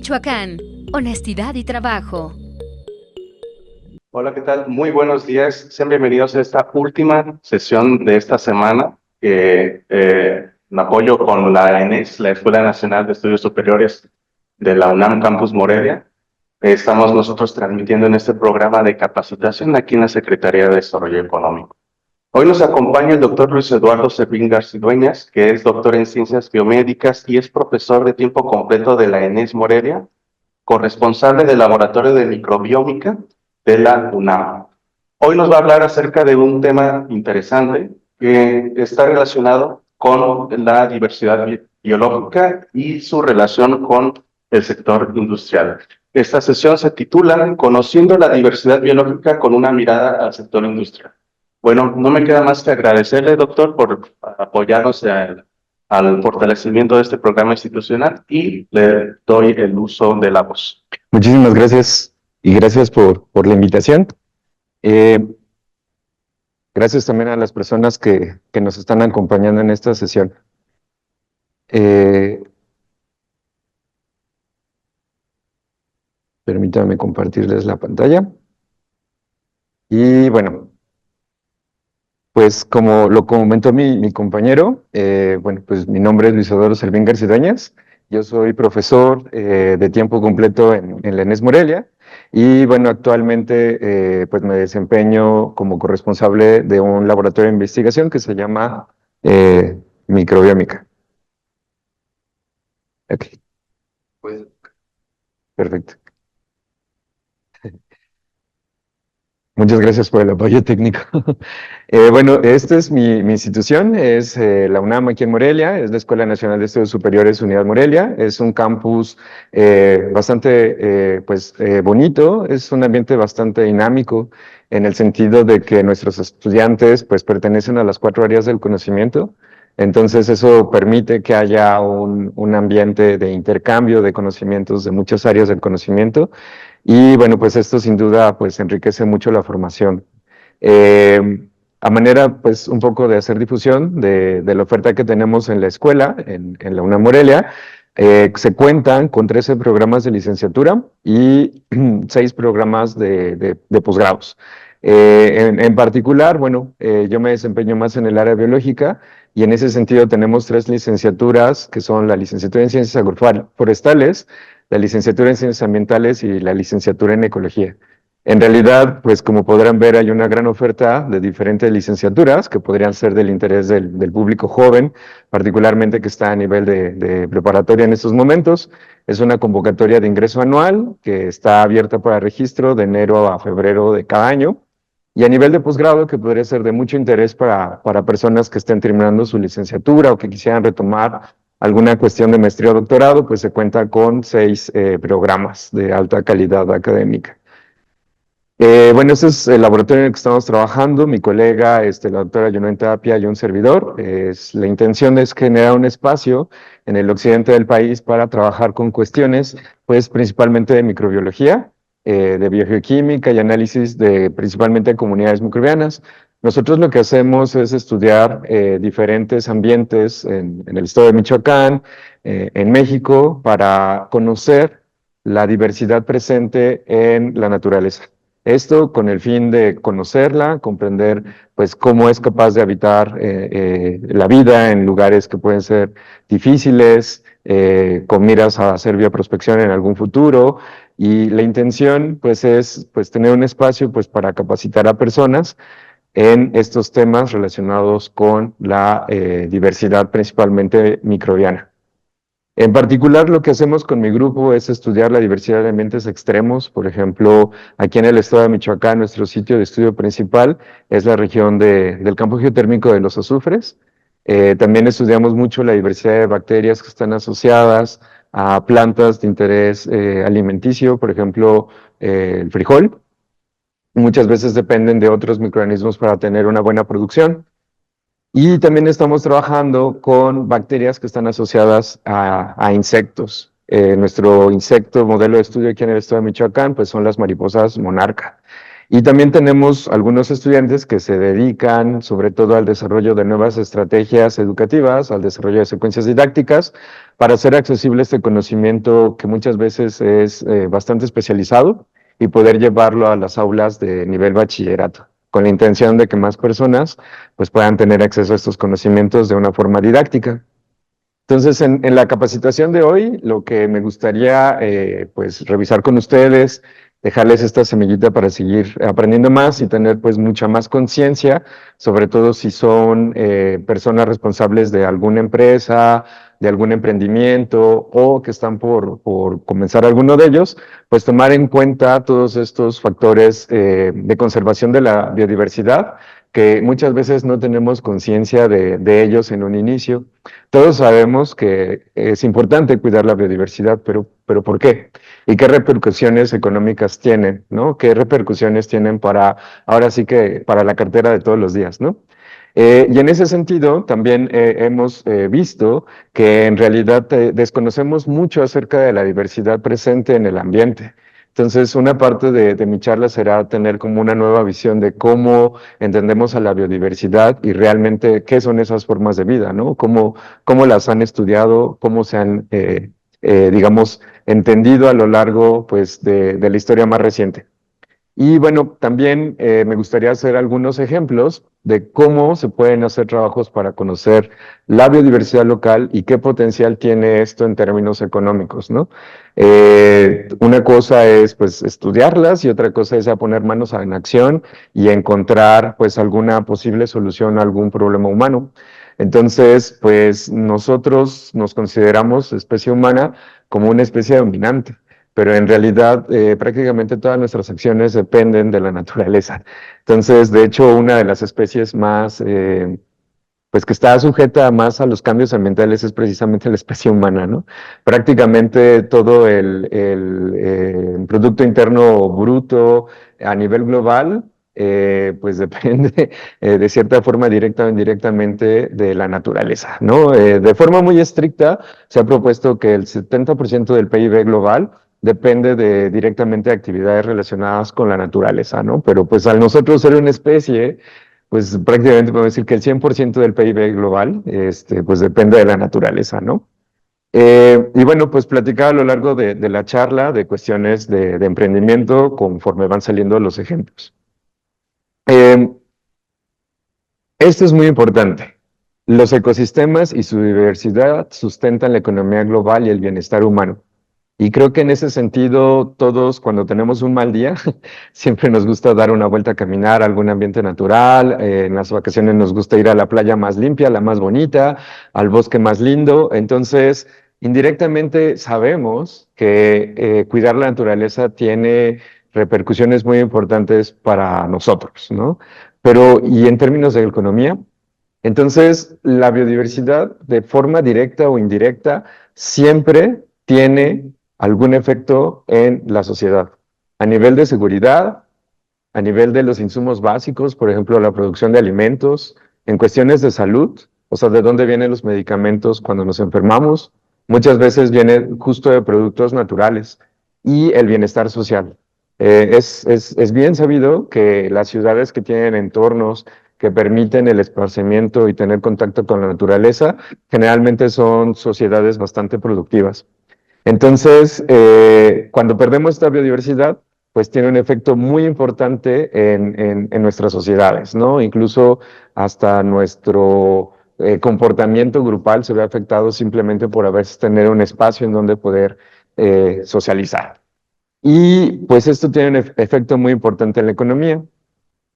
Michoacán. Honestidad y trabajo. Hola, ¿qué tal? Muy buenos días. Sean bienvenidos a esta última sesión de esta semana en apoyo con la ENES, la Escuela Nacional de Estudios Superiores de la UNAM Campus Morelia. Estamos nosotros transmitiendo en este programa de capacitación aquí en la Secretaría de Desarrollo Económico. Hoy nos acompaña el doctor Luis Eduardo Servín Garcidueñas, que es doctor en Ciencias Biomédicas y es profesor de tiempo completo de la ENES Morelia, corresponsable del Laboratorio de Microbiómica de la UNAM. Hoy nos va a hablar acerca de un tema interesante que está relacionado con la diversidad biológica y su relación con el sector industrial. Esta sesión se titula Conociendo la diversidad biológica con una mirada al sector industrial. Bueno, no me queda más que agradecerle, doctor, por apoyarnos al fortalecimiento de este programa institucional y le doy el uso de la voz. Muchísimas gracias y gracias por la invitación. Gracias también a las personas que nos están acompañando en esta sesión. Permítanme compartirles la pantalla. Y bueno, pues como lo comentó mi compañero, bueno, pues mi nombre es Luis Eduardo Servín Garcidueñas. Yo soy profesor de tiempo completo en la ENES Morelia y bueno, actualmente pues me desempeño como corresponsable de un laboratorio de investigación que se llama Microbiómica. Ok. Pues, perfecto. Muchas gracias por el apoyo técnico. Bueno, esta es mi institución, es la UNAM aquí en Morelia, es la Escuela Nacional de Estudios Superiores Unidad Morelia, es un campus bastante bonito, es un ambiente bastante dinámico en el sentido de que nuestros estudiantes pues pertenecen a las 4 áreas del conocimiento, entonces eso permite que haya un ambiente de intercambio de conocimientos de muchas áreas del conocimiento. Y bueno, pues esto sin duda pues enriquece mucho la formación. A manera pues un poco de hacer difusión de la oferta que tenemos en la escuela, en la UNAM Morelia, se cuentan con 13 programas de licenciatura y 6 programas de posgrados. En particular, bueno, yo me desempeño más en el área biológica y en ese sentido tenemos 3 licenciaturas que son la licenciatura en Ciencias Agroforestales, la licenciatura en Ciencias Ambientales y la licenciatura en Ecología. En realidad, pues como podrán ver, hay una gran oferta de diferentes licenciaturas que podrían ser del interés del público joven, particularmente que está a nivel de preparatoria en estos momentos. Es una convocatoria de ingreso anual que está abierta para registro de enero a febrero de cada año. Y a nivel de posgrado, que podría ser de mucho interés para personas que estén terminando su licenciatura o que quisieran retomar alguna cuestión de maestría o doctorado, pues se cuenta con 6 programas de alta calidad académica. Bueno, este es el laboratorio en el que estamos trabajando, mi colega, la doctora Yonel Tapia y un servidor. La intención es generar un espacio en el occidente del país para trabajar con cuestiones, pues principalmente de microbiología, de biogeoquímica y análisis de principalmente comunidades microbianas. Nosotros lo que hacemos es estudiar diferentes ambientes en el estado de Michoacán, en México, para conocer la diversidad presente en la naturaleza. Esto con el fin de conocerla, comprender pues cómo es capaz de habitar la vida en lugares que pueden ser difíciles, con miras a hacer bioprospección en algún futuro. Y la intención pues es pues tener un espacio pues para capacitar a personas en estos temas relacionados con la diversidad principalmente microbiana. En particular, lo que hacemos con mi grupo es estudiar la diversidad de ambientes extremos. Por ejemplo, aquí en el estado de Michoacán, nuestro sitio de estudio principal es la región del campo geotérmico de los azufres. También estudiamos mucho la diversidad de bacterias que están asociadas a plantas de interés alimenticio, por ejemplo, el frijol. Muchas veces dependen de otros microorganismos para tener una buena producción. Y también estamos trabajando con bacterias que están asociadas a insectos. Nuestro insecto modelo de estudio aquí en el estado de Michoacán pues son las mariposas monarca. Y también tenemos algunos estudiantes que se dedican sobre todo al desarrollo de nuevas estrategias educativas, al desarrollo de secuencias didácticas, para hacer accesible este conocimiento que muchas veces es bastante especializado y poder llevarlo a las aulas de nivel bachillerato, con la intención de que más personas pues, puedan tener acceso a estos conocimientos de una forma didáctica. Entonces, en la capacitación de hoy, lo que me gustaría pues revisar con ustedes, dejarles esta semillita para seguir aprendiendo más y tener pues mucha más conciencia, sobre todo si son personas responsables de alguna empresa, de algún emprendimiento o que están por comenzar alguno de ellos, pues tomar en cuenta todos estos factores de conservación de la biodiversidad que muchas veces no tenemos conciencia de ellos en un inicio. Todos sabemos que es importante cuidar la biodiversidad, pero ¿por qué? ¿Y qué repercusiones económicas tienen, ¿no? ¿Qué repercusiones tienen para, ahora sí que para la cartera de todos los días, ¿no? Y en ese sentido, también hemos visto que en realidad desconocemos mucho acerca de la diversidad presente en el ambiente. Entonces, una parte de mi charla será tener como una nueva visión de cómo entendemos a la biodiversidad y realmente qué son esas formas de vida, ¿no? Cómo las han estudiado, cómo se han, digamos, entendido a lo largo, pues, de la historia más reciente. Y bueno, también me gustaría hacer algunos ejemplos de cómo se pueden hacer trabajos para conocer la biodiversidad local y qué potencial tiene esto en términos económicos, ¿no? Una cosa es pues estudiarlas y otra cosa es a poner manos en acción y encontrar pues alguna posible solución a algún problema humano. Entonces, pues nosotros nos consideramos especie humana como una especie dominante, pero en realidad prácticamente todas nuestras acciones dependen de la naturaleza. Entonces, de hecho, una de las especies más, pues que está sujeta más a los cambios ambientales es precisamente la especie humana, ¿no? Prácticamente todo el Producto Interno Bruto a nivel global, pues depende de cierta forma directa o indirectamente de la naturaleza, ¿no? De forma muy estricta se ha propuesto que el 70% del PIB global depende directamente de actividades relacionadas con la naturaleza, ¿no? Pero pues al nosotros ser una especie, pues prácticamente podemos decir que el 100% del PIB global, pues depende de la naturaleza, ¿no? Y bueno, pues platicar a lo largo de la charla de cuestiones de emprendimiento conforme van saliendo los ejemplos. Esto es muy importante. Los ecosistemas y su diversidad sustentan la economía global y el bienestar humano. Y creo que en ese sentido, todos cuando tenemos un mal día, siempre nos gusta dar una vuelta a caminar a algún ambiente natural, en las vacaciones nos gusta ir a la playa más limpia, la más bonita, al bosque más lindo. Entonces, indirectamente sabemos que cuidar la naturaleza tiene repercusiones muy importantes para nosotros, ¿no? Pero, ¿y en términos de economía? Entonces, la biodiversidad, de forma directa o indirecta, siempre tiene algún efecto en la sociedad, a nivel de seguridad, a nivel de los insumos básicos, por ejemplo, la producción de alimentos, en cuestiones de salud, o sea, de dónde vienen los medicamentos cuando nos enfermamos, muchas veces viene justo de productos naturales y el bienestar social. Es bien sabido que las ciudades que tienen entornos que permiten el esparcimiento y tener contacto con la naturaleza, generalmente son sociedades bastante productivas. Entonces, cuando perdemos esta biodiversidad, pues tiene un efecto muy importante en nuestras sociedades, ¿no? Incluso hasta nuestro comportamiento grupal se ve afectado simplemente por a veces tener un espacio en donde poder socializar. Y pues esto tiene un efecto muy importante en la economía.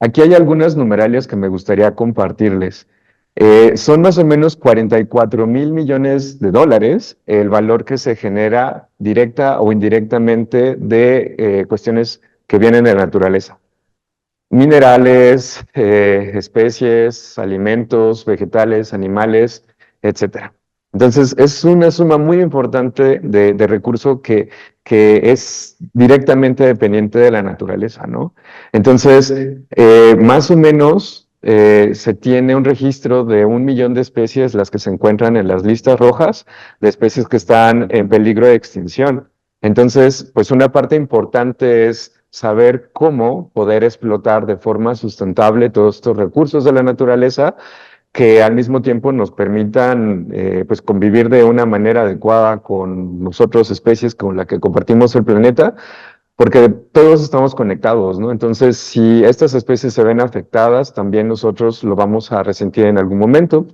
Aquí hay algunas numeralias que me gustaría compartirles. Son más o menos 44.000 millones de dólares el valor que se genera directa o indirectamente de cuestiones que vienen de la naturaleza. Minerales, especies, alimentos, vegetales, animales, etcétera. Entonces, es una suma muy importante de recurso que es directamente dependiente de la naturaleza, ¿no? Entonces, más o menos se tiene un registro de 1 millón de especies, las que se encuentran en las listas rojas, de especies que están en peligro de extinción. Entonces, pues una parte importante es saber cómo poder explotar de forma sustentable todos estos recursos de la naturaleza que al mismo tiempo nos permitan pues convivir de una manera adecuada con nosotros, especies con la que compartimos el planeta, porque todos estamos conectados, ¿no? Entonces, si estas especies se ven afectadas, también nosotros lo vamos a resentir en algún momento.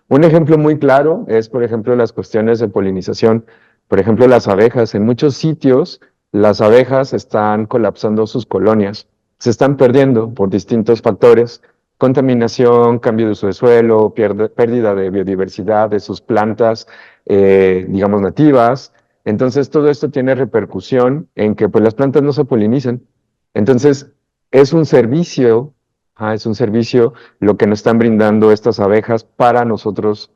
Un ejemplo muy claro es, por ejemplo, las cuestiones de polinización. Por ejemplo, las abejas. En muchos sitios, las abejas están colapsando sus colonias. Se están perdiendo por distintos factores. Contaminación, cambio de uso de suelo, pérdida de biodiversidad de sus plantas, digamos, nativas. Entonces, todo esto tiene repercusión en que pues, las plantas no se polinizan. Entonces, es un servicio, es un servicio lo que nos están brindando estas abejas para nosotros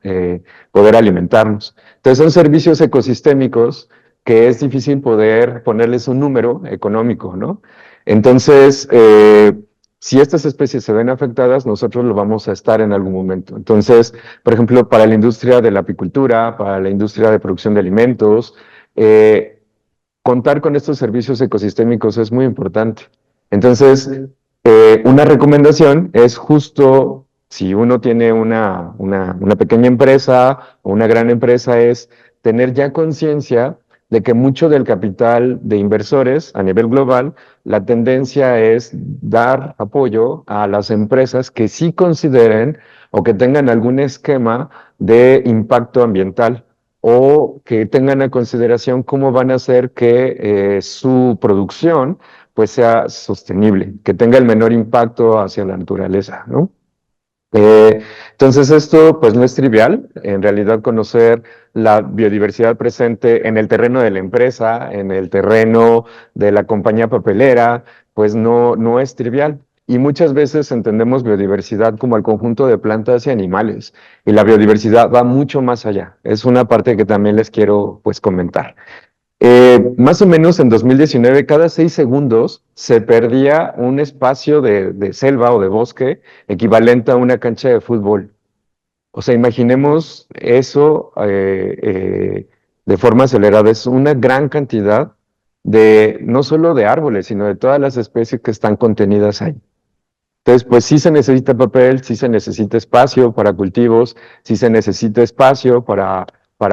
poder alimentarnos. Entonces, son servicios ecosistémicos que es difícil poder ponerles un número económico, ¿no? Entonces, si estas especies se ven afectadas, nosotros lo vamos a estar en algún momento. Entonces, por ejemplo, para la industria de la apicultura, para la industria de producción de alimentos, eh, contar con estos servicios ecosistémicos es muy importante. Entonces, una recomendación es justo si uno tiene una pequeña empresa o una gran empresa, es tener ya conciencia de que mucho del capital de inversores a nivel global, la tendencia es dar apoyo a las empresas que sí consideren o que tengan algún esquema de impacto ambiental o que tengan a consideración cómo van a hacer que su producción pues sea sostenible, que tenga el menor impacto hacia la naturaleza, ¿no? Entonces esto pues no es trivial, en realidad conocer la biodiversidad presente en el terreno de la empresa, en el terreno de la compañía papelera, pues no es trivial. Y muchas veces entendemos biodiversidad como el conjunto de plantas y animales, y la biodiversidad va mucho más allá. Es una parte que también les quiero pues comentar. Más o menos en 2019, cada 6 segundos se perdía un espacio de selva o de bosque equivalente a una cancha de fútbol. O sea, imaginemos eso de forma acelerada. Es una gran cantidad de, no solo de árboles, sino de todas las especies que están contenidas ahí. Entonces, pues sí se necesita papel, sí se necesita espacio para cultivos, sí se necesita espacio para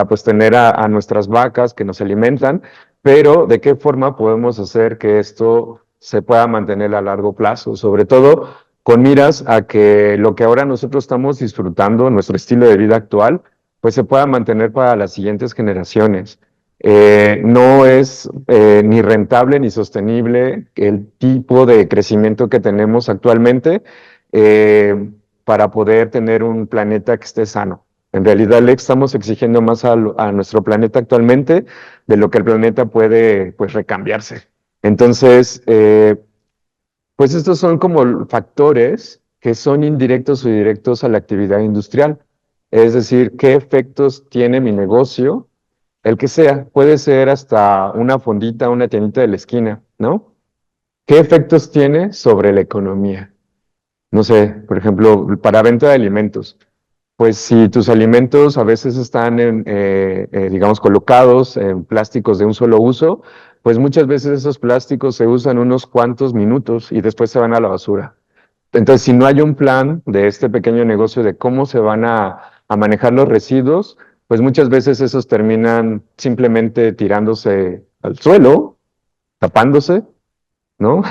pues tener a nuestras vacas que nos alimentan, pero ¿de qué forma podemos hacer que esto se pueda mantener a largo plazo? Sobre todo con miras a que lo que ahora nosotros estamos disfrutando, nuestro estilo de vida actual, pues se pueda mantener para las siguientes generaciones. No es ni rentable ni sostenible el tipo de crecimiento que tenemos actualmente eh, para poder tener un planeta que esté sano. En realidad le estamos exigiendo más a nuestro planeta actualmente de lo que el planeta puede pues recambiarse. Entonces, pues estos son como factores que son indirectos o directos a la actividad industrial. Es decir, qué efectos tiene mi negocio, el que sea, puede ser hasta una fondita, una tiendita de la esquina, ¿no? ¿Qué efectos tiene sobre la economía? No sé, por ejemplo, para venta de alimentos. Pues si tus alimentos a veces están digamos, colocados en plásticos de un solo uso, pues muchas veces esos plásticos se usan unos cuantos minutos y después se van a la basura. Entonces, si no hay un plan de este pequeño negocio de cómo se van a manejar los residuos, pues muchas veces esos terminan simplemente tirándose al suelo, tapándose, ¿no?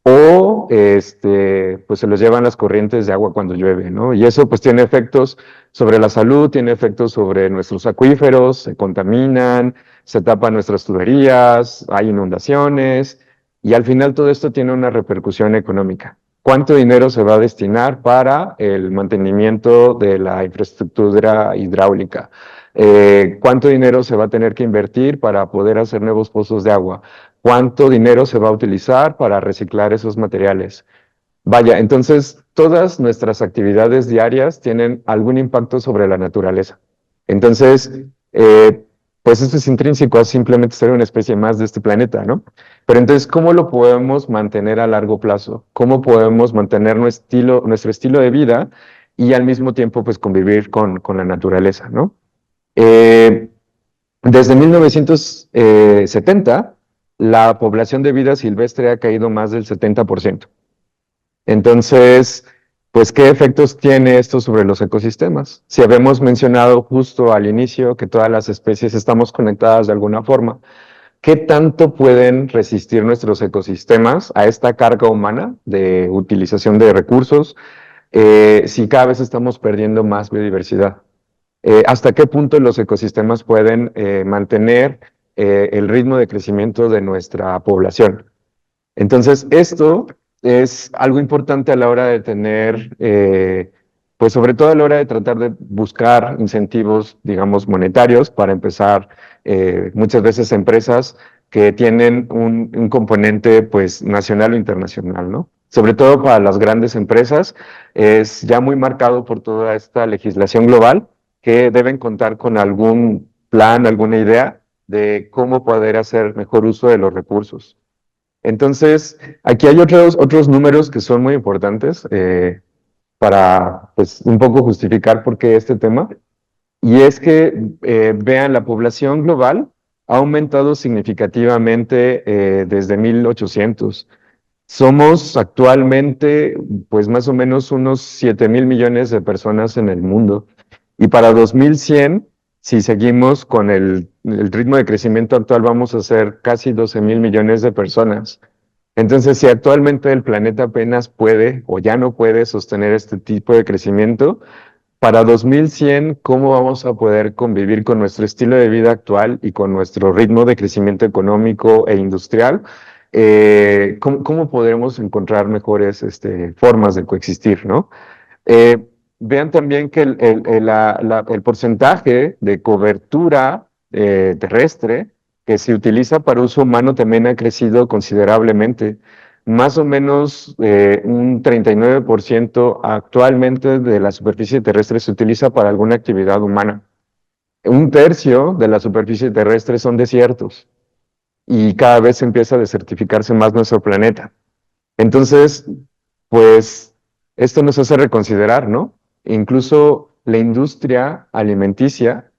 O pues se los llevan las corrientes de agua cuando llueve, ¿no? Y eso pues tiene efectos sobre la salud, tiene efectos sobre nuestros acuíferos, se contaminan, se tapan nuestras tuberías, hay inundaciones, y al final todo esto tiene una repercusión económica. ¿Cuánto dinero se va a destinar para el mantenimiento de la infraestructura hidráulica? ¿Cuánto dinero se va a tener que invertir para poder hacer nuevos pozos de agua? ¿Cuánto dinero se va a utilizar para reciclar esos materiales? Vaya, entonces todas nuestras actividades diarias tienen algún impacto sobre la naturaleza. Entonces, pues esto es intrínseco a simplemente ser una especie más de este planeta, ¿no? Pero entonces, ¿cómo lo podemos mantener a largo plazo? ¿Cómo podemos mantener nuestro estilo de vida y al mismo tiempo, pues, convivir con la naturaleza, ¿no? Desde 1970, la población de vida silvestre ha caído más del 70%. Entonces, pues, ¿qué efectos tiene esto sobre los ecosistemas? Si habíamos mencionado justo al inicio que todas las especies estamos conectadas de alguna forma, ¿qué tanto pueden resistir nuestros ecosistemas a esta carga humana de utilización de recursos si cada vez estamos perdiendo más biodiversidad? ¿Hasta qué punto los ecosistemas pueden mantener el ritmo de crecimiento de nuestra población? Entonces, esto es algo importante a la hora de tener, pues sobre todo a la hora de tratar de buscar incentivos, digamos, monetarios para empezar muchas veces empresas que tienen un componente, pues, nacional o internacional, ¿no? Sobre todo para las grandes empresas, es ya muy marcado por toda esta legislación global que deben contar con algún plan, alguna idea de cómo poder hacer mejor uso de los recursos. Entonces, aquí hay otros números que son muy importantes para, pues, un poco justificar por qué este tema. Y es que, vean, la población global ha aumentado significativamente desde 1800. Somos actualmente, pues, más o menos unos 7.000 millones de personas en el mundo. Y para 2100, si seguimos con el ritmo de crecimiento actual, vamos a ser casi 12.000 millones de personas. Entonces, si actualmente el planeta apenas puede o ya no puede sostener este tipo de crecimiento, para 2100, ¿cómo vamos a poder convivir con nuestro estilo de vida actual y con nuestro ritmo de crecimiento económico e industrial? ¿Cómo podremos encontrar mejores formas de coexistir, ¿no? Eh, Vean también que el porcentaje de cobertura terrestre que se utiliza para uso humano también ha crecido considerablemente. Más o menos un 39% actualmente de la superficie terrestre se utiliza para alguna actividad humana. Un tercio de la superficie terrestre son desiertos y cada vez empieza a desertificarse más nuestro planeta. Entonces, pues esto nos hace reconsiderar, ¿no? Incluso la industria alimenticia,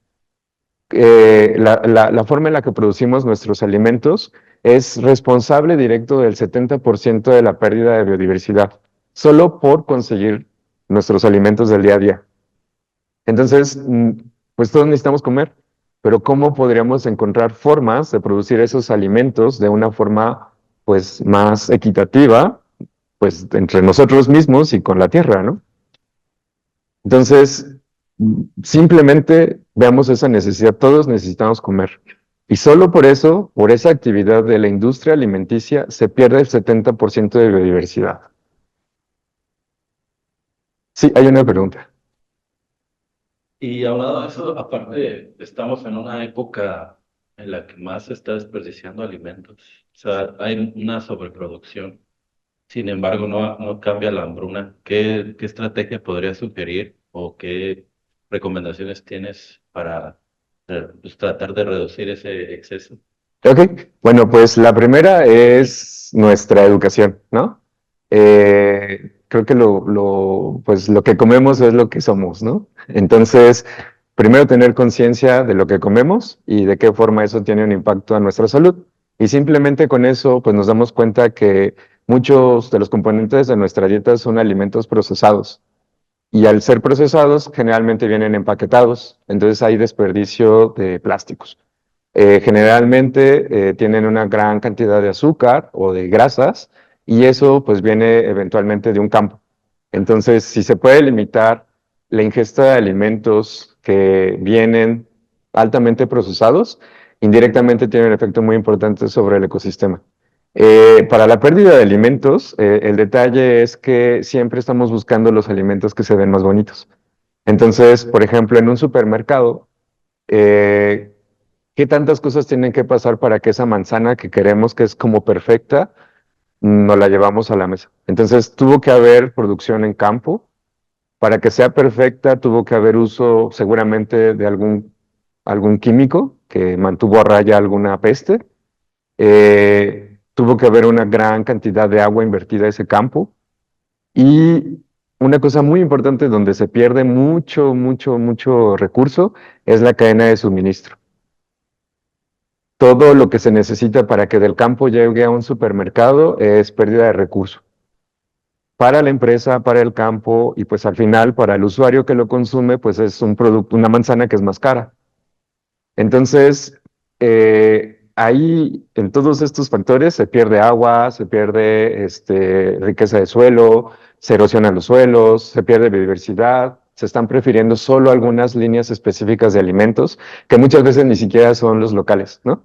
la forma en la que producimos nuestros alimentos es responsable directo del 70% de la pérdida de biodiversidad, solo por conseguir nuestros alimentos del día a día. Entonces, pues todos necesitamos comer, pero ¿cómo podríamos encontrar formas de producir esos alimentos de una forma, pues, más equitativa, pues, entre nosotros mismos y con la tierra, ¿no? Entonces, simplemente veamos esa necesidad, todos necesitamos comer. Y solo por eso, por esa actividad de la industria alimenticia, se pierde el 70% de biodiversidad. Sí, hay una pregunta. Y hablando de eso, aparte, estamos en una época en la que más se está desperdiciando alimentos. O sea, hay una sobreproducción. Sin embargo, no cambia la hambruna. ¿Qué estrategia podrías sugerir o qué recomendaciones tienes para pues, tratar de reducir ese exceso? Ok, bueno, pues la primera es nuestra educación, ¿no? Creo que pues lo que comemos es lo que somos, ¿no? Entonces, primero tener conciencia de lo que comemos y de qué forma eso tiene un impacto a nuestra salud. Y simplemente con eso, pues nos damos cuenta que muchos de los componentes de nuestra dieta son alimentos procesados. Y al ser procesados, generalmente vienen empaquetados, entonces hay desperdicio de plásticos. Generalmente tienen una gran cantidad de azúcar o de grasas y eso pues viene eventualmente de un campo. Entonces, si se puede limitar la ingesta de alimentos que vienen altamente procesados, indirectamente tiene un efecto muy importante sobre el ecosistema. Para la pérdida de alimentos, el detalle es que siempre estamos buscando los alimentos que se ven más bonitos. Entonces, por ejemplo, en un supermercado, eh, ¿qué tantas cosas tienen que pasar para que esa manzana que queremos, que es como perfecta, nos la llevamos a la mesa? Entonces, tuvo que haber producción en campo. Para que sea perfecta, tuvo que haber uso seguramente de algún químico que mantuvo a raya alguna peste. Tuvo que haber una gran cantidad de agua invertida a ese campo. Y una cosa muy importante donde se pierde mucho, mucho, mucho recurso es la cadena de suministro. todo lo que se necesita para que del campo llegue a un supermercado es pérdida de recursos. Para la empresa, para el campo y pues al final para el usuario que lo consume, pues es un producto, una manzana que es más cara. Entonces, ahí en todos estos factores se pierde agua, se pierde riqueza de suelo, se erosionan los suelos, se pierde biodiversidad, se están prefiriendo solo algunas líneas específicas de alimentos que muchas veces ni siquiera son los locales, ¿no?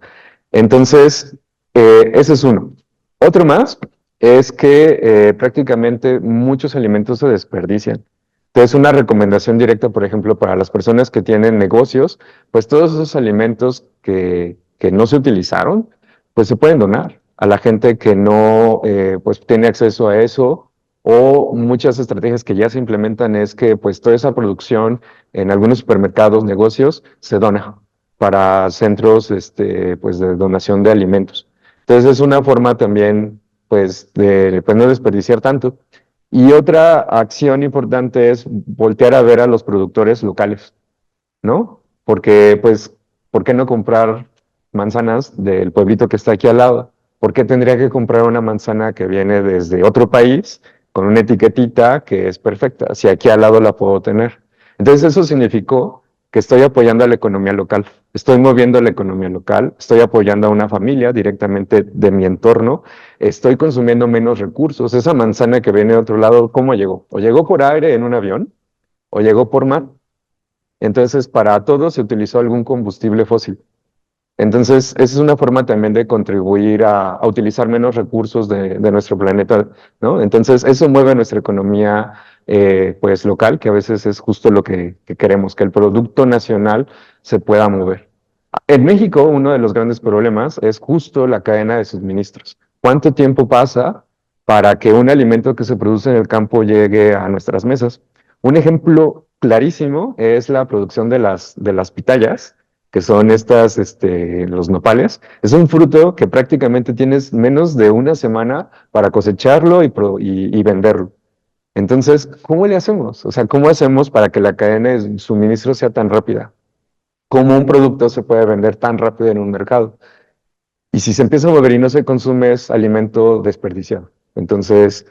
Entonces, ese es uno. Otro más es que prácticamente muchos alimentos se desperdician. Entonces, una recomendación directa, por ejemplo, para las personas que tienen negocios, pues todos esos alimentos que no se utilizaron, pues se pueden donar a la gente que no pues tiene acceso a eso, o muchas estrategias que ya se implementan es que pues toda esa producción en algunos supermercados, negocios, se dona para centros pues de donación de alimentos. Entonces es una forma también pues de pues, no desperdiciar tanto. Y otra acción importante es voltear a ver a los productores locales, ¿no? Porque, pues, ¿por qué no comprar manzanas del pueblito que está aquí al lado? ¿Por qué tendría que comprar una manzana que viene desde otro país con una etiquetita que es perfecta, si aquí al lado la puedo tener? Entonces eso significó que estoy apoyando a la economía local, estoy moviendo la economía local, estoy apoyando a una familia directamente de mi entorno, estoy consumiendo menos recursos. Esa manzana que viene de otro lado, ¿cómo llegó? O llegó por aire en un avión, o llegó por mar. Entonces, para todo se utilizó algún combustible fósil. Entonces, esa es una forma también de contribuir a utilizar menos recursos de nuestro planeta, ¿no? Entonces, eso mueve nuestra economía, pues, local, que a veces es justo lo que queremos, que el producto nacional se pueda mover. En México, uno de los grandes problemas es justo la cadena de suministros. ¿Cuánto tiempo pasa para que un alimento que se produce en el campo llegue a nuestras mesas? Un ejemplo clarísimo es la producción de las pitayas, que son estas, los nopales. Es un fruto que prácticamente tienes menos de una semana para cosecharlo y venderlo. Entonces, ¿cómo le hacemos? O sea, ¿cómo hacemos para que la cadena de suministro sea tan rápida? ¿Cómo un producto se puede vender tan rápido en un mercado? Y si se empieza a mover y no se consume, es alimento desperdiciado. Entonces,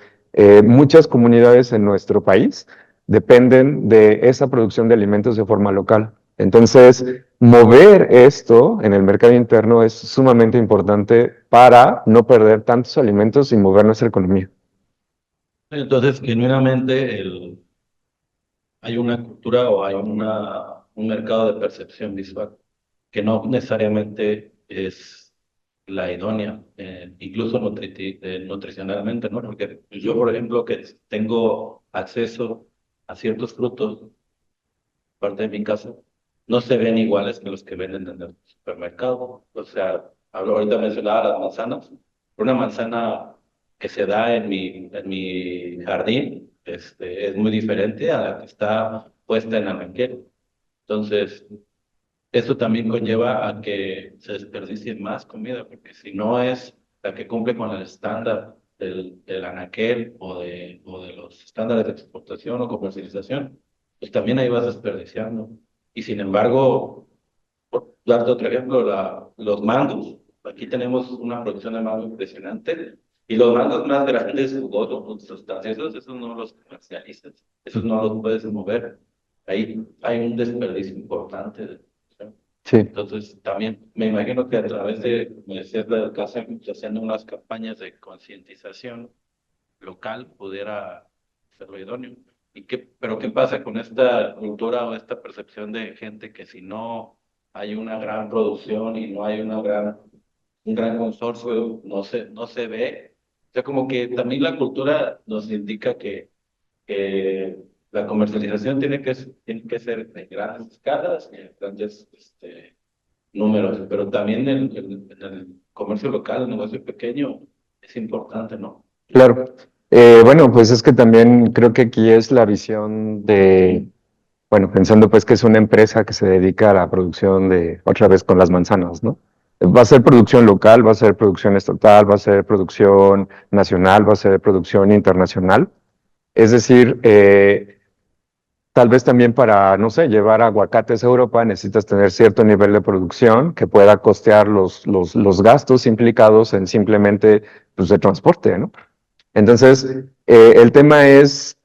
muchas comunidades en nuestro país dependen de esa producción de alimentos de forma local. Entonces, mover esto en el mercado interno es sumamente importante para no perder tantos alimentos y mover nuestra economía. Entonces, genuinamente, hay una cultura o hay un mercado de percepción visual que no necesariamente es la idónea, incluso nutricionalmente, ¿no? Porque yo, por ejemplo, que tengo acceso a ciertos frutos, parte de mi casa, no se ven iguales que los que venden en el supermercado. O sea, ahorita mencionaba las manzanas. Una manzana que se da en mi jardín, es muy diferente a la que está puesta en anaquel. Entonces, eso también conlleva a que se desperdicie más comida, porque si no es la que cumple con el estándar del anaquel o de los estándares de exportación o comercialización, pues también ahí vas desperdiciando. Y sin embargo, por darte otro ejemplo, los mangos. Aquí tenemos una producción de mango impresionante. Y los mangos más grandes, jugosos, sustanciosos, esos no los comercializas, esos no los puedes mover. Ahí hay un desperdicio importante de producción. Sí. Entonces, también me imagino que a través de, como decías, la educación, haciendo unas campañas de concientización local, pudiera ser lo idóneo. Pero ¿qué pasa con esta cultura o esta percepción de gente que si no hay una gran producción y no hay un gran consorcio, no se ve? O sea, como que también la cultura nos indica que la comercialización tiene que ser de grandes escalas y de grandes números, pero también en el comercio local, el negocio pequeño, es importante, ¿no? Claro. Bueno, pues es que también creo que aquí es la visión de, bueno, pensando pues que es una empresa que se dedica a la producción de, otra vez con las manzanas, ¿no? Va a ser producción local, va a ser producción estatal, va a ser producción nacional, va a ser producción internacional. Es decir, Tal vez también para, no sé, llevar aguacates a Europa necesitas tener cierto nivel de producción que pueda costear los gastos implicados en simplemente pues, de transporte, ¿no? Entonces, el tema es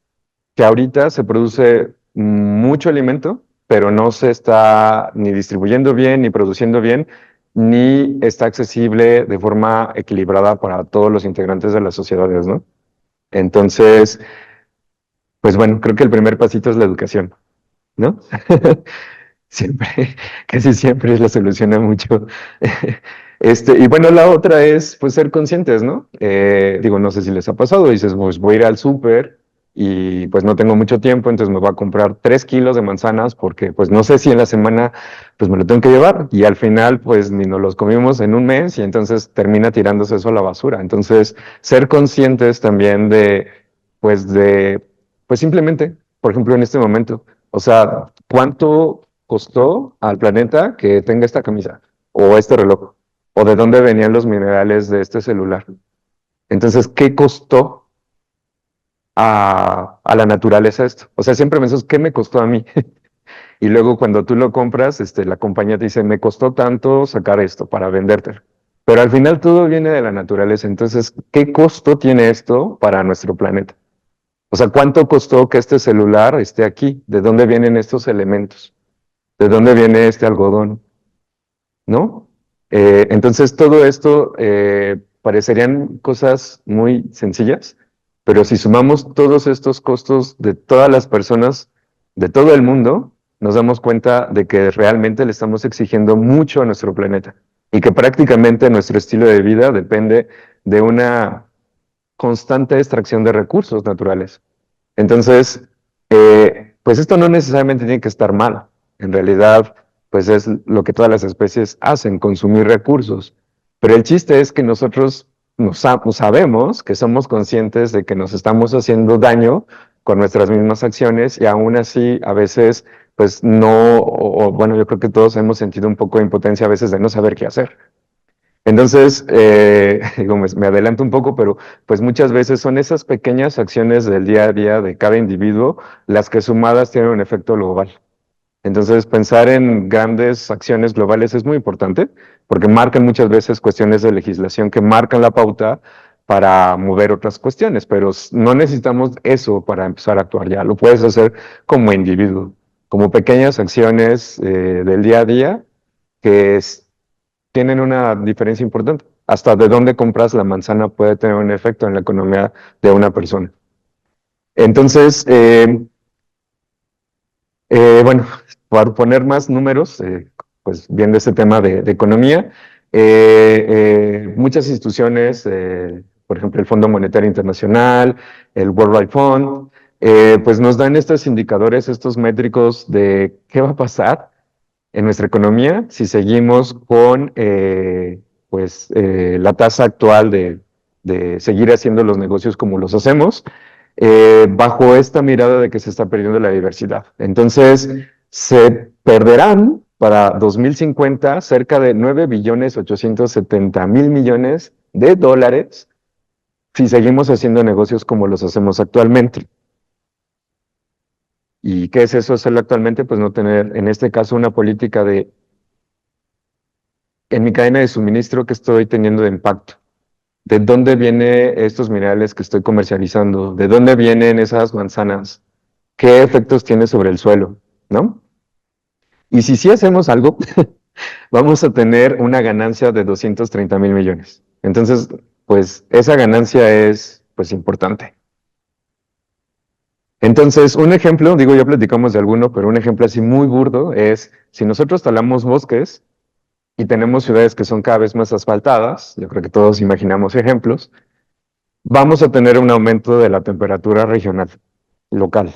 que ahorita se produce mucho alimento, pero no se está ni distribuyendo bien, ni produciendo bien, ni está accesible de forma equilibrada para todos los integrantes de las sociedades, ¿no? Entonces, pues bueno, creo que el primer pasito es la educación, ¿no? Siempre, casi siempre es la solución a mucho. Y bueno, la otra es pues ser conscientes, ¿no? Digo, no sé si les ha pasado, dices, pues voy a ir al súper y pues no tengo mucho tiempo, entonces me voy a comprar 3 kilos de manzanas porque pues no sé si en la semana pues me lo tengo que llevar y al final pues ni nos los comimos en un mes y entonces termina tirándose eso a la basura. Entonces, ser conscientes también pues simplemente, por ejemplo, en este momento, o sea, ¿cuánto costó al planeta que tenga esta camisa o este reloj? ¿O de dónde venían los minerales de este celular? Entonces, ¿qué costó a la naturaleza esto? O sea, siempre piensas, ¿qué me costó a mí? Y luego cuando tú lo compras, la compañía te dice, me costó tanto sacar esto para venderte. Pero al final todo viene de la naturaleza. Entonces, ¿qué costo tiene esto para nuestro planeta? O sea, ¿cuánto costó que este celular esté aquí? ¿De dónde vienen estos elementos? ¿De dónde viene este algodón? ¿No? Entonces todo esto parecerían cosas muy sencillas, pero si sumamos todos estos costos de todas las personas de todo el mundo, nos damos cuenta de que realmente le estamos exigiendo mucho a nuestro planeta y que prácticamente nuestro estilo de vida depende de una constante extracción de recursos naturales. Entonces, pues esto no necesariamente tiene que estar mal. En realidad, pues es lo que todas las especies hacen, consumir recursos. Pero el chiste es que nosotros sabemos que somos conscientes de que nos estamos haciendo daño con nuestras mismas acciones y aún así a veces, pues no, bueno, yo creo que todos hemos sentido un poco de impotencia a veces de no saber qué hacer. Entonces, digo, me adelanto un poco, pero pues muchas veces son esas pequeñas acciones del día a día de cada individuo las que sumadas tienen un efecto global. Entonces, pensar en grandes acciones globales es muy importante porque marcan muchas veces cuestiones de legislación que marcan la pauta para mover otras cuestiones, pero no necesitamos eso para empezar a actuar ya. Lo puedes hacer como individuo, como pequeñas acciones del día a día que tienen una diferencia importante. Hasta de dónde compras la manzana puede tener un efecto en la economía de una persona. Entonces, bueno, para poner más números, pues viendo este tema de economía, muchas instituciones, por ejemplo, el Fondo Monetario Internacional, el World Wide Fund, pues nos dan estos indicadores, estos métricos de qué va a pasar en nuestra economía si seguimos con la tasa actual de seguir haciendo los negocios como los hacemos, bajo esta mirada de que se está perdiendo la diversidad. Entonces, se perderán para 2050 cerca de 9.870.000.000.000 de dólares si seguimos haciendo negocios como los hacemos actualmente. ¿Y qué es eso hacerlo actualmente? Pues no tener, en este caso, una política en mi cadena de suministro que estoy teniendo de impacto. ¿De dónde vienen estos minerales que estoy comercializando? ¿De dónde vienen esas manzanas? ¿Qué efectos tiene sobre el suelo? ¿No? Y si sí hacemos algo, vamos a tener una ganancia de 230.000 millones. Entonces, pues esa ganancia es pues importante. Entonces, un ejemplo, digo, ya platicamos de alguno, pero un ejemplo así muy burdo es, si nosotros talamos bosques y tenemos ciudades que son cada vez más asfaltadas, yo creo que todos imaginamos ejemplos, vamos a tener un aumento de la temperatura regional, local.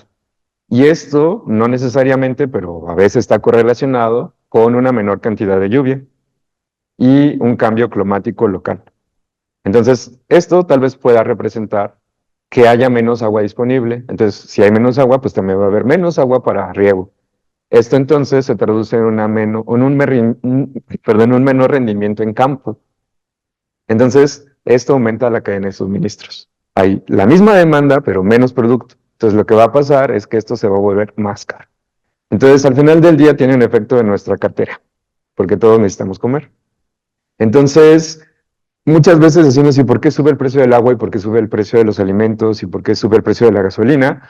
Y esto no necesariamente, pero a veces está correlacionado con una menor cantidad de lluvia y un cambio climático local. Entonces, esto tal vez pueda representar que haya menos agua disponible. Entonces, si hay menos agua, pues también va a haber menos agua para riego. Esto entonces se traduce en, un menor rendimiento en campo. Entonces, esto aumenta la cadena de suministros. Hay la misma demanda, pero menos producto. Entonces lo que va a pasar es que esto se va a volver más caro. Entonces al final del día tiene un efecto en nuestra cartera, porque todos necesitamos comer. Entonces, muchas veces decimos, ¿y por qué sube el precio del agua? ¿Y por qué sube el precio de los alimentos? ¿Y por qué sube el precio de la gasolina?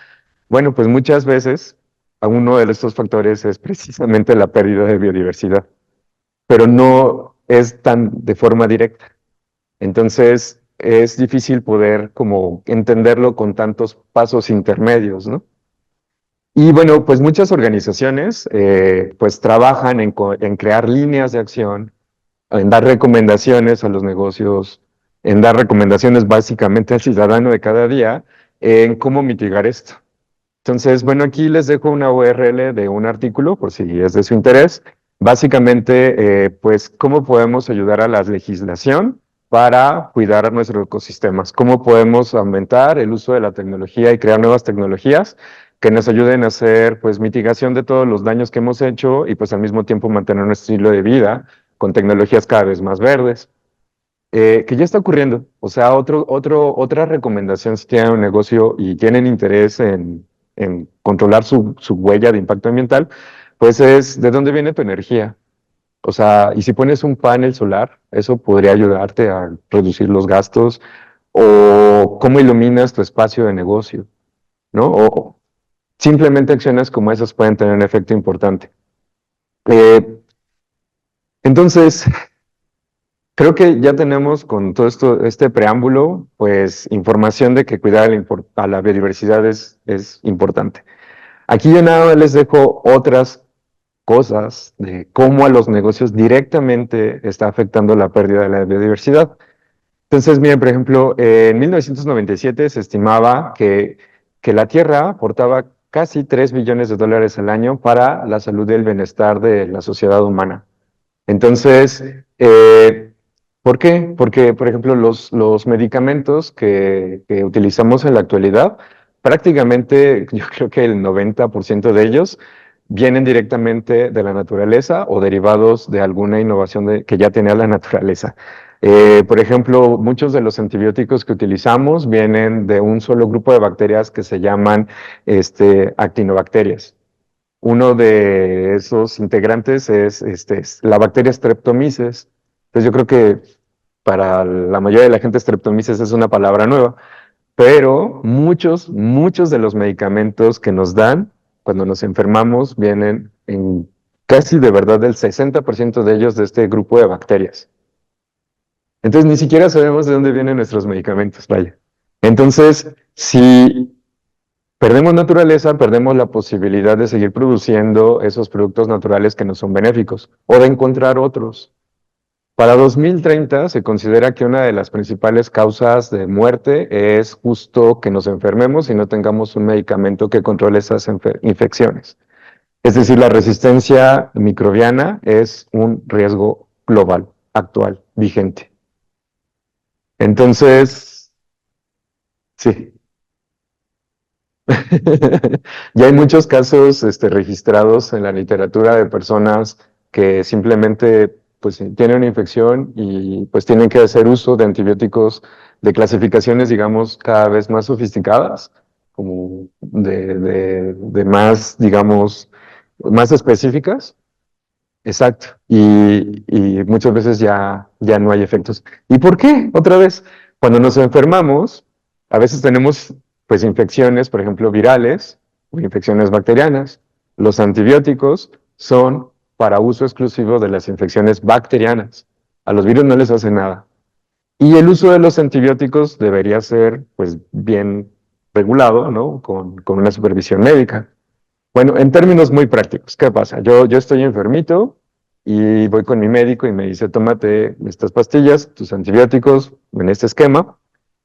Bueno, pues muchas veces uno de estos factores es precisamente la pérdida de biodiversidad, pero no es tan de forma directa. Entonces, es difícil poder como entenderlo con tantos pasos intermedios, ¿no? Y bueno, pues muchas organizaciones pues trabajan en crear líneas de acción, en dar recomendaciones a los negocios, en dar recomendaciones básicamente al ciudadano de cada día en cómo mitigar esto. Entonces, bueno, aquí les dejo una URL de un artículo por si es de su interés. Básicamente, pues, cómo podemos ayudar a la legislación para cuidar a nuestros ecosistemas, cómo podemos aumentar el uso de la tecnología y crear nuevas tecnologías que nos ayuden a hacer, pues, mitigación de todos los daños que hemos hecho y, pues, al mismo tiempo mantener nuestro estilo de vida con tecnologías cada vez más verdes. Que ya está ocurriendo. O sea, otra recomendación si tienen un negocio y tienen interés en controlar su huella de impacto ambiental, pues es de dónde viene tu energía. O sea, y si pones un panel solar, eso podría ayudarte a reducir los gastos o cómo iluminas tu espacio de negocio, ¿no? O simplemente acciones como esas pueden tener un efecto importante. Eh, entonces, creo que ya tenemos con todo esto, este preámbulo, pues información de que cuidar a la biodiversidad es importante. Aquí yo nada más les dejo otras cosas de cómo a los negocios directamente está afectando la pérdida de la biodiversidad. Entonces, miren, por ejemplo, en 1997 se estimaba que la Tierra aportaba casi $3 billones al año para la salud y el bienestar de la sociedad humana. Entonces, ¿por qué? Porque, por ejemplo, los medicamentos que utilizamos en la actualidad, prácticamente yo creo que el 90% de ellos vienen directamente de la naturaleza o derivados de alguna innovación que ya tenía la naturaleza. Por ejemplo, muchos de los antibióticos que utilizamos vienen de un solo grupo de bacterias que se llaman actinobacterias. Uno de esos integrantes es la bacteria Streptomyces. Entonces yo creo que para la mayoría de la gente Streptomyces es una palabra nueva, pero muchos de los medicamentos que nos dan cuando nos enfermamos vienen en casi de verdad el 60% de ellos de este grupo de bacterias. Entonces ni siquiera sabemos de dónde vienen nuestros medicamentos, vaya. Entonces, si perdemos naturaleza, perdemos la posibilidad de seguir produciendo esos productos naturales que nos son benéficos o de encontrar otros. Para 2030 se considera que una de las principales causas de muerte es justo que nos enfermemos y no tengamos un medicamento que controle esas infecciones. Es decir, la resistencia microbiana es un riesgo global, actual, vigente. Entonces, sí. Ya hay muchos casos registrados en la literatura de personas que simplemente pues, tienen una infección y pues tienen que hacer uso de antibióticos de clasificaciones, digamos, cada vez más sofisticadas, como de más, digamos, más específicas. Exacto. Y muchas veces ya no hay efectos. ¿Y por qué? Otra vez, cuando nos enfermamos, a veces tenemos pues infecciones, por ejemplo, virales o infecciones bacterianas. Los antibióticos son para uso exclusivo de las infecciones bacterianas. A los virus no les hace nada. Y el uso de los antibióticos debería ser pues bien regulado, ¿no? Con una supervisión médica. Bueno, en términos muy prácticos, ¿qué pasa? Yo estoy enfermito y voy con mi médico y me dice, tómate estas pastillas, tus antibióticos en este esquema.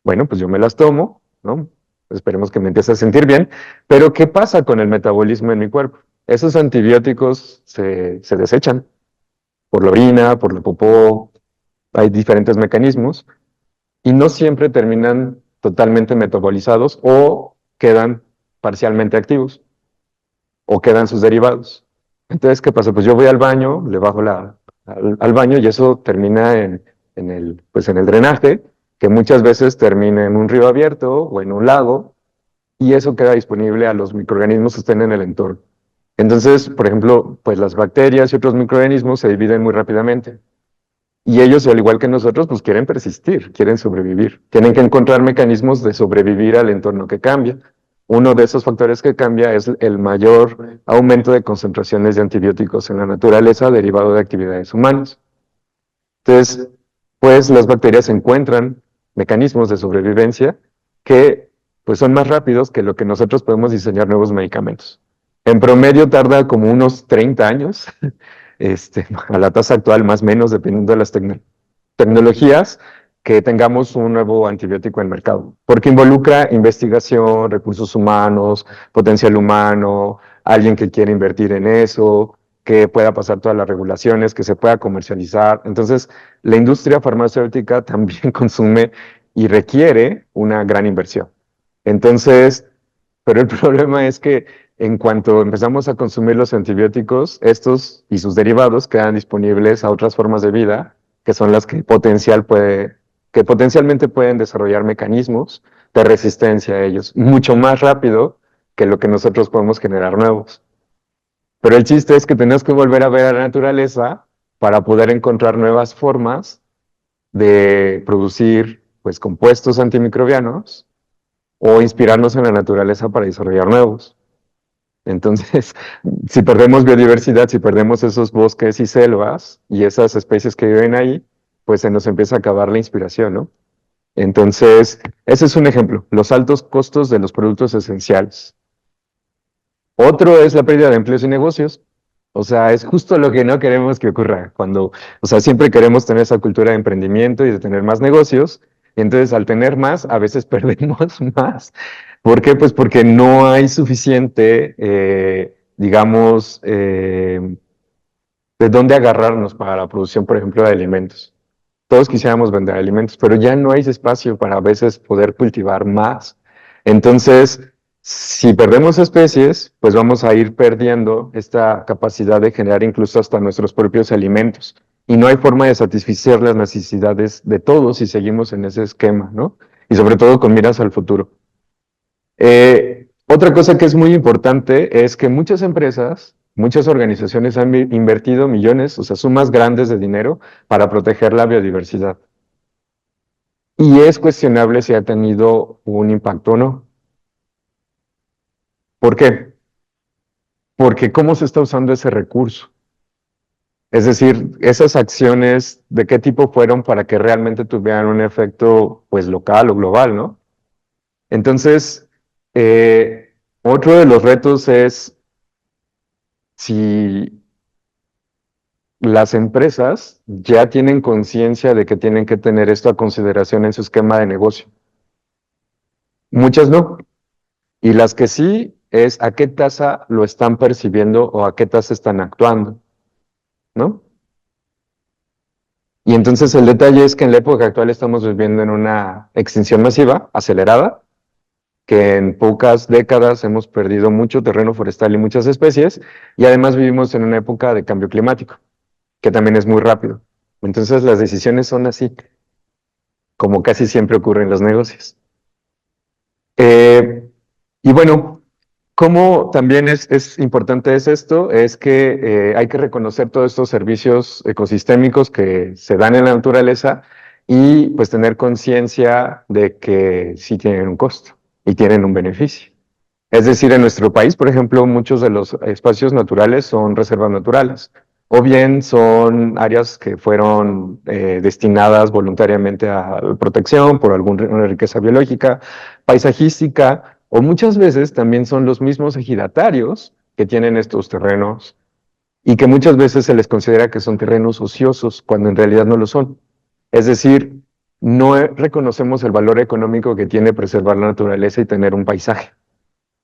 Bueno, pues yo me las tomo, ¿no? Esperemos que me empiece a sentir bien. Pero ¿qué pasa con el metabolismo en mi cuerpo? Esos antibióticos se desechan por la orina, por la popó, hay diferentes mecanismos y no siempre terminan totalmente metabolizados o quedan parcialmente activos o quedan sus derivados. Entonces, ¿qué pasa? Pues yo voy al baño, le bajo al baño y eso termina pues en el drenaje, que muchas veces termina en un río abierto o en un lago, y eso queda disponible a los microorganismos que estén en el entorno. Entonces, por ejemplo, pues las bacterias y otros microorganismos se dividen muy rápidamente. Y ellos, al igual que nosotros, pues quieren persistir, quieren sobrevivir. Tienen que encontrar mecanismos de sobrevivir al entorno que cambia. Uno de esos factores que cambia es el mayor aumento de concentraciones de antibióticos en la naturaleza derivado de actividades humanas. Entonces, pues las bacterias encuentran mecanismos de sobrevivencia que pues son más rápidos que lo que nosotros podemos diseñar nuevos medicamentos. En promedio tarda como unos 30 años, a la tasa actual más o menos, dependiendo de las tecnologías, que tengamos un nuevo antibiótico en el mercado, porque involucra investigación, recursos humanos, potencial humano, alguien que quiere invertir en eso, que pueda pasar todas las regulaciones, que se pueda comercializar. Entonces, la industria farmacéutica también consume y requiere una gran inversión. Entonces, pero el problema es que en cuanto empezamos a consumir los antibióticos, estos y sus derivados quedan disponibles a otras formas de vida, que son las que potencialmente pueden desarrollar mecanismos de resistencia a ellos, mucho más rápido que lo que nosotros podemos generar nuevos. Pero el chiste es que tenemos que volver a ver a la naturaleza para poder encontrar nuevas formas de producir pues, compuestos antimicrobianos o inspirarnos en la naturaleza para desarrollar nuevos. Entonces, si perdemos biodiversidad, si perdemos esos bosques y selvas y esas especies que viven ahí, pues se nos empieza a acabar la inspiración, ¿no? Entonces, ese es un ejemplo, los altos costos de los productos esenciales. Otro es la pérdida de empleos y negocios. O sea, es justo lo que no queremos que ocurra cuando, o sea, siempre queremos tener esa cultura de emprendimiento y de tener más negocios. Y entonces, al tener más, a veces perdemos más. ¿Por qué? Pues porque no hay suficiente, digamos, de dónde agarrarnos para la producción, por ejemplo, de alimentos. Todos quisiéramos vender alimentos, pero ya no hay espacio para a veces poder cultivar más. Entonces, si perdemos especies, pues vamos a ir perdiendo esta capacidad de generar incluso hasta nuestros propios alimentos. Y no hay forma de satisfacer las necesidades de todos si seguimos en ese esquema, ¿no? Y sobre todo con miras al futuro. Otra cosa que es muy importante es que muchas empresas, muchas organizaciones han invertido millones, o sea, sumas grandes de dinero para proteger la biodiversidad. Y es cuestionable si ha tenido un impacto o no. ¿Por qué? Porque cómo se está usando ese recurso. Es decir, esas acciones, ¿de qué tipo fueron para que realmente tuvieran un efecto, pues, local o global, ¿no? Entonces, otro de los retos es si las empresas ya tienen conciencia de que tienen que tener esto a consideración en su esquema de negocio. Muchas no. Y las que sí es a qué tasa lo están percibiendo o a qué tasa están actuando, ¿no? Y entonces el detalle es que en la época actual estamos viviendo en una extinción masiva, acelerada, que en pocas décadas hemos perdido mucho terreno forestal y muchas especies, y además vivimos en una época de cambio climático, que también es muy rápido. Entonces las decisiones son así, como casi siempre ocurre en los negocios. Y bueno, cómo también es importante es esto, es que hay que reconocer todos estos servicios ecosistémicos que se dan en la naturaleza y pues tener conciencia de que sí tienen un costo y tienen un beneficio. Es decir, en nuestro país, por ejemplo, muchos de los espacios naturales son reservas naturales, o bien son áreas que fueron destinadas voluntariamente a protección por alguna riqueza biológica, paisajística, o muchas veces también son los mismos ejidatarios que tienen estos terrenos y que muchas veces se les considera que son terrenos ociosos cuando en realidad no lo son. Es decir, no reconocemos el valor económico que tiene preservar la naturaleza y tener un paisaje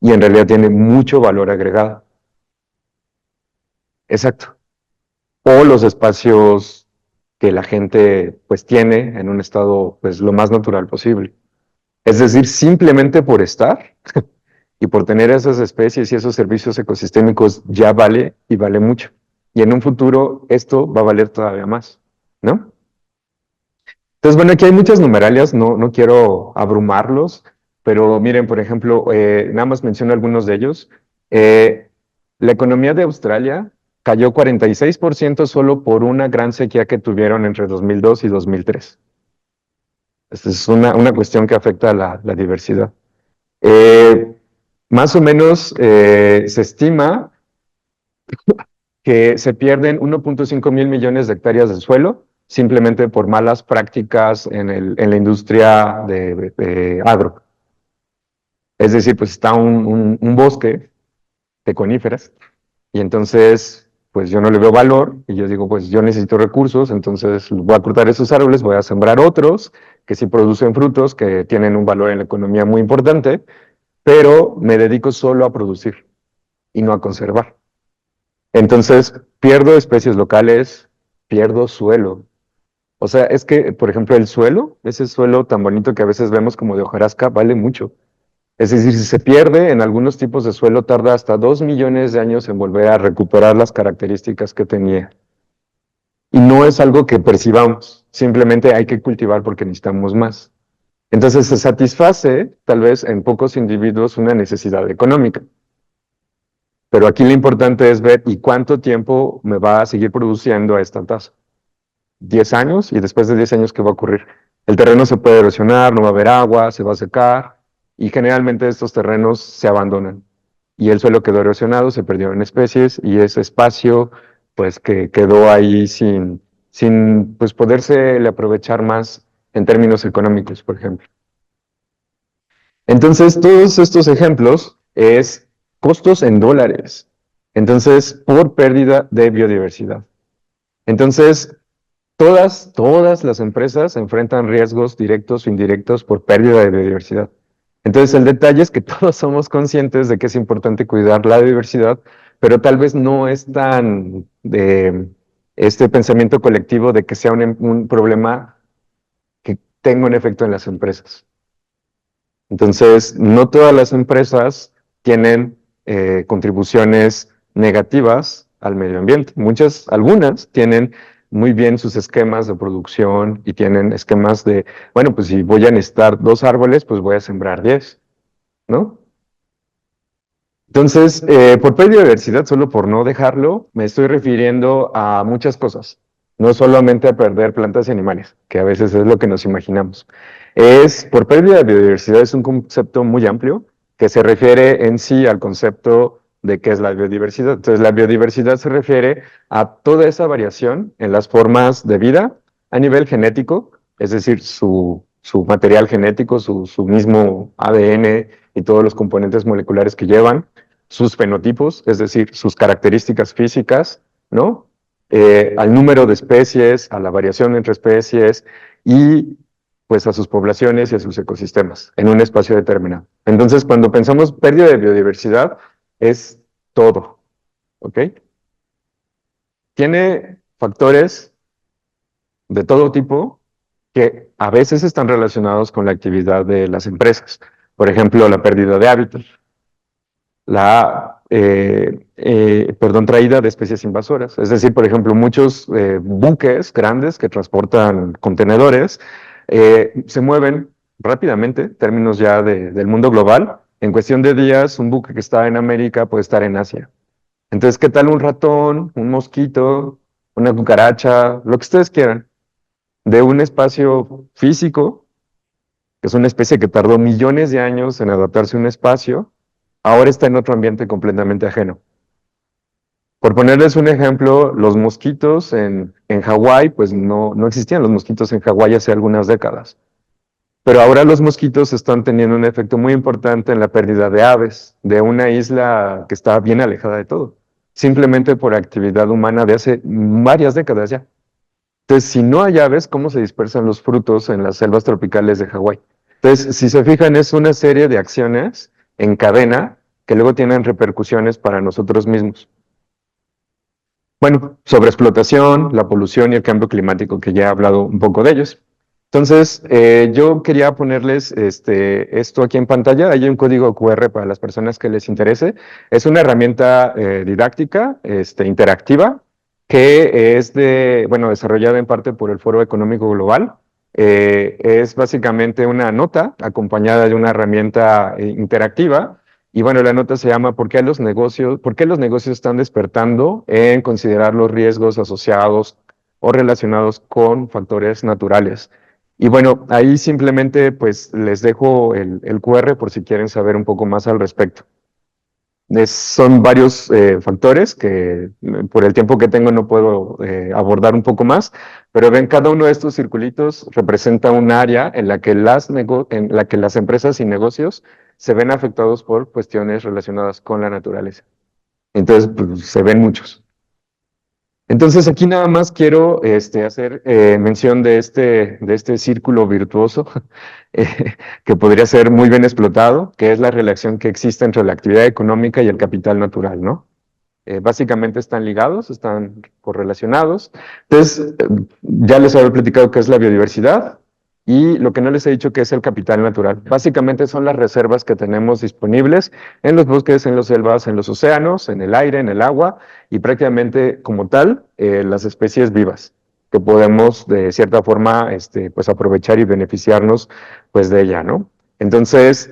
y en realidad tiene mucho valor agregado. Exacto. O los espacios que la gente pues tiene en un estado pues lo más natural posible. Es decir, simplemente por estar y por tener esas especies y esos servicios ecosistémicos ya vale y vale mucho. Y en un futuro esto va a valer todavía más, ¿no? Entonces, bueno, aquí hay muchas numeralias, no quiero abrumarlos, pero miren, por ejemplo, nada más menciono algunos de ellos. Eh, la economía de Australia cayó 46% solo por una gran sequía que tuvieron entre 2002 y 2003. Esta es una cuestión que afecta a la diversidad. Eh, Más o menos se estima que se pierden 1.5 mil millones de hectáreas de suelo simplemente por malas prácticas en la industria de agro. Es decir, pues está un bosque de coníferas y entonces, pues yo no le veo valor y yo digo, pues yo necesito recursos, entonces voy a cortar esos árboles, voy a sembrar otros que sí producen frutos, que tienen un valor en la economía muy importante, pero me dedico solo a producir y no a conservar. Entonces, pierdo especies locales, pierdo suelo. O sea, es que, por ejemplo, el suelo, ese suelo tan bonito que a veces vemos como de hojarasca, vale mucho. Es decir, si se pierde en algunos tipos de suelo, tarda hasta 2 millones de años en volver a recuperar las características que tenía. Y no es algo que percibamos, simplemente hay que cultivar porque necesitamos más. Entonces se satisface, tal vez en pocos individuos, una necesidad económica. Pero aquí lo importante es ver y cuánto tiempo me va a seguir produciendo a esta tasa. 10 años y después de 10 años, ¿qué va a ocurrir? El terreno se puede erosionar, no va a haber agua, se va a secar y generalmente estos terrenos se abandonan. Y el suelo quedó erosionado, se perdió en especies y ese espacio pues que quedó ahí sin pues poderse aprovechar más en términos económicos, por ejemplo. Entonces, todos estos ejemplos es costos en dólares. Entonces, por pérdida de biodiversidad. Entonces, todas las empresas enfrentan riesgos directos o indirectos por pérdida de biodiversidad. Entonces, el detalle es que todos somos conscientes de que es importante cuidar la biodiversidad, pero tal vez no es tan de este pensamiento colectivo de que sea un problema que tenga un efecto en las empresas. Entonces, no todas las empresas tienen contribuciones negativas al medio ambiente. Algunas tienen muy bien sus esquemas de producción y tienen esquemas de, bueno, pues si voy a necesitar 2 árboles, pues voy a sembrar 10, ¿no? Entonces, por pérdida de diversidad, solo por no dejarlo, me estoy refiriendo a muchas cosas, no solamente a perder plantas y animales, que a veces es lo que nos imaginamos. Por pérdida de biodiversidad es un concepto muy amplio que se refiere en sí al concepto de qué es la biodiversidad. Entonces, la biodiversidad se refiere a toda esa variación en las formas de vida a nivel genético, es decir, su material genético, su mismo ADN y todos los componentes moleculares que llevan, sus fenotipos, es decir, sus características físicas, ¿no? Al número de especies, a la variación entre especies y pues a sus poblaciones y a sus ecosistemas en un espacio determinado. Entonces, cuando pensamos pérdida de biodiversidad, es todo, ¿ok? Tiene factores de todo tipo que a veces están relacionados con la actividad de las empresas. Por ejemplo, la pérdida de hábitat, traída de especies invasoras. Es decir, por ejemplo, muchos buques grandes que transportan contenedores se mueven rápidamente, en términos ya del mundo global. En cuestión de días, un buque que está en América puede estar en Asia. Entonces, ¿qué tal un ratón, un mosquito, una cucaracha, lo que ustedes quieran, de un espacio físico, que es una especie que tardó millones de años en adaptarse a un espacio, ahora está en otro ambiente completamente ajeno? Por ponerles un ejemplo, los mosquitos en Hawái, pues no existían los mosquitos en Hawái hace algunas décadas. Pero ahora los mosquitos están teniendo un efecto muy importante en la pérdida de aves de una isla que está bien alejada de todo, simplemente por actividad humana de hace varias décadas ya. Entonces, si no hay aves, ¿cómo se dispersan los frutos en las selvas tropicales de Hawái? Entonces, si se fijan, es una serie de acciones en cadena que luego tienen repercusiones para nosotros mismos. Bueno, sobre explotación, la polución y el cambio climático, que ya he hablado un poco de ellos. Entonces, yo quería ponerles esto aquí en pantalla. Hay un código QR para las personas que les interese. Es una herramienta didáctica, interactiva, que es desarrollada en parte por el Foro Económico Global Es básicamente una nota acompañada de una herramienta interactiva. Y bueno, la nota se llama ¿Por qué los negocios están despertando en considerar los riesgos asociados o relacionados con factores naturales? Y bueno, ahí simplemente pues les dejo el QR por si quieren saber un poco más al respecto. Son varios factores que por el tiempo que tengo no puedo abordar un poco más, pero ven, cada uno de estos circulitos representa un área en la que en la que las empresas y negocios se ven afectados por cuestiones relacionadas con la naturaleza. Entonces, pues, se ven muchos. Entonces, aquí nada más quiero hacer mención de este círculo virtuoso que podría ser muy bien explotado, que es la relación que existe entre la actividad económica y el capital natural, ¿no? Básicamente están ligados, están correlacionados. Entonces, ya les había platicado qué es la biodiversidad y lo que no les he dicho que es el capital natural. Básicamente son las reservas que tenemos disponibles en los bosques, en las selvas, en los océanos, en el aire, en el agua y prácticamente como tal las especies vivas que podemos de cierta forma pues aprovechar y beneficiarnos pues de ella, ¿no? Entonces,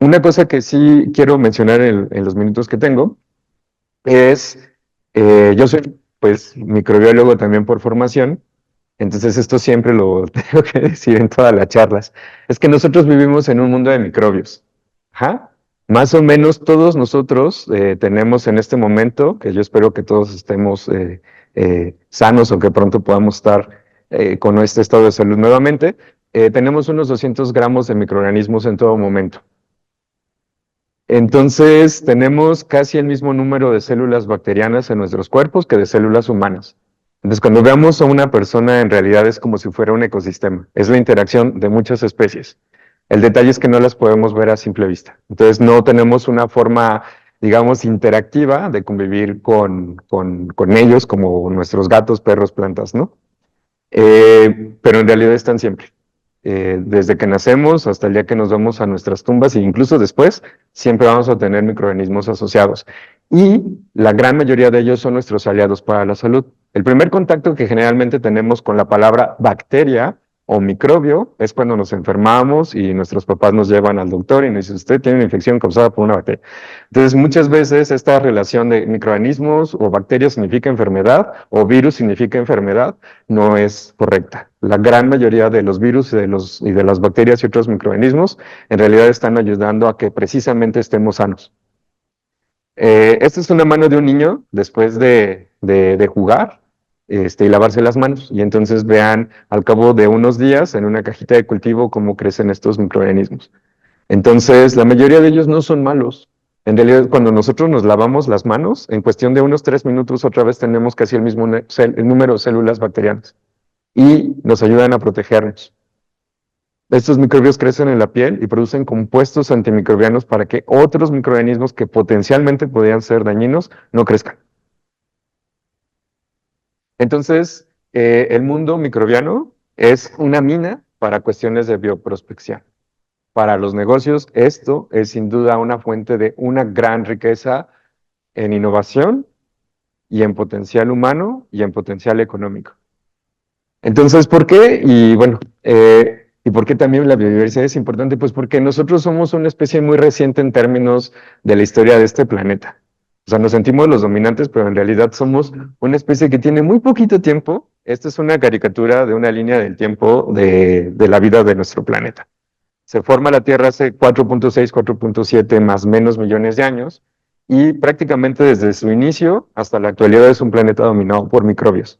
una cosa que sí quiero mencionar en los minutos que tengo es, yo soy pues microbiólogo también por formación, entonces esto siempre lo tengo que decir en todas las charlas, es que nosotros vivimos en un mundo de microbios. Ajá. Más o menos todos nosotros tenemos en este momento, que yo espero que todos estemos sanos o que pronto podamos estar con este estado de salud nuevamente, tenemos unos 200 gramos de microorganismos en todo momento. Entonces, tenemos casi el mismo número de células bacterianas en nuestros cuerpos que de células humanas. Entonces, cuando veamos a una persona, en realidad es como si fuera un ecosistema. Es la interacción de muchas especies. El detalle es que no las podemos ver a simple vista. Entonces, no tenemos una forma, digamos, interactiva de convivir con ellos, como nuestros gatos, perros, plantas, ¿no? Pero en realidad están siempre. Desde que nacemos hasta el día que nos vamos a nuestras tumbas e incluso después, siempre vamos a tener microorganismos asociados. Y la gran mayoría de ellos son nuestros aliados para la salud. El primer contacto que generalmente tenemos con la palabra bacteria o microbio es cuando nos enfermamos y nuestros papás nos llevan al doctor y nos dicen, usted tiene una infección causada por una bacteria. Entonces, muchas veces esta relación de microorganismos o bacterias significa enfermedad o virus significa enfermedad no es correcta. La gran mayoría de los virus y de las bacterias y otros microorganismos en realidad están ayudando a que precisamente estemos sanos. Esta es una mano de un niño después de jugar y lavarse las manos. Y entonces vean al cabo de unos días en una cajita de cultivo cómo crecen estos microorganismos. Entonces, la mayoría de ellos no son malos. En realidad, cuando nosotros nos lavamos las manos, en cuestión de unos 3 minutos otra vez tenemos casi el mismo el número de células bacterianas y nos ayudan a protegernos. Estos microbios crecen en la piel y producen compuestos antimicrobianos para que otros microorganismos que potencialmente podrían ser dañinos no crezcan. Entonces, el mundo microbiano es una mina para cuestiones de bioprospección. Para los negocios, esto es sin duda una fuente de una gran riqueza en innovación y en potencial humano y en potencial económico. Entonces, ¿por qué? Y bueno, ¿y por qué también la biodiversidad es importante? Pues porque nosotros somos una especie muy reciente en términos de la historia de este planeta. O sea, nos sentimos los dominantes, pero en realidad somos una especie que tiene muy poquito tiempo. Esta es una caricatura de una línea del tiempo de la vida de nuestro planeta. Se forma la Tierra hace 4.6, 4.7 más menos millones de años y prácticamente desde su inicio hasta la actualidad es un planeta dominado por microbios.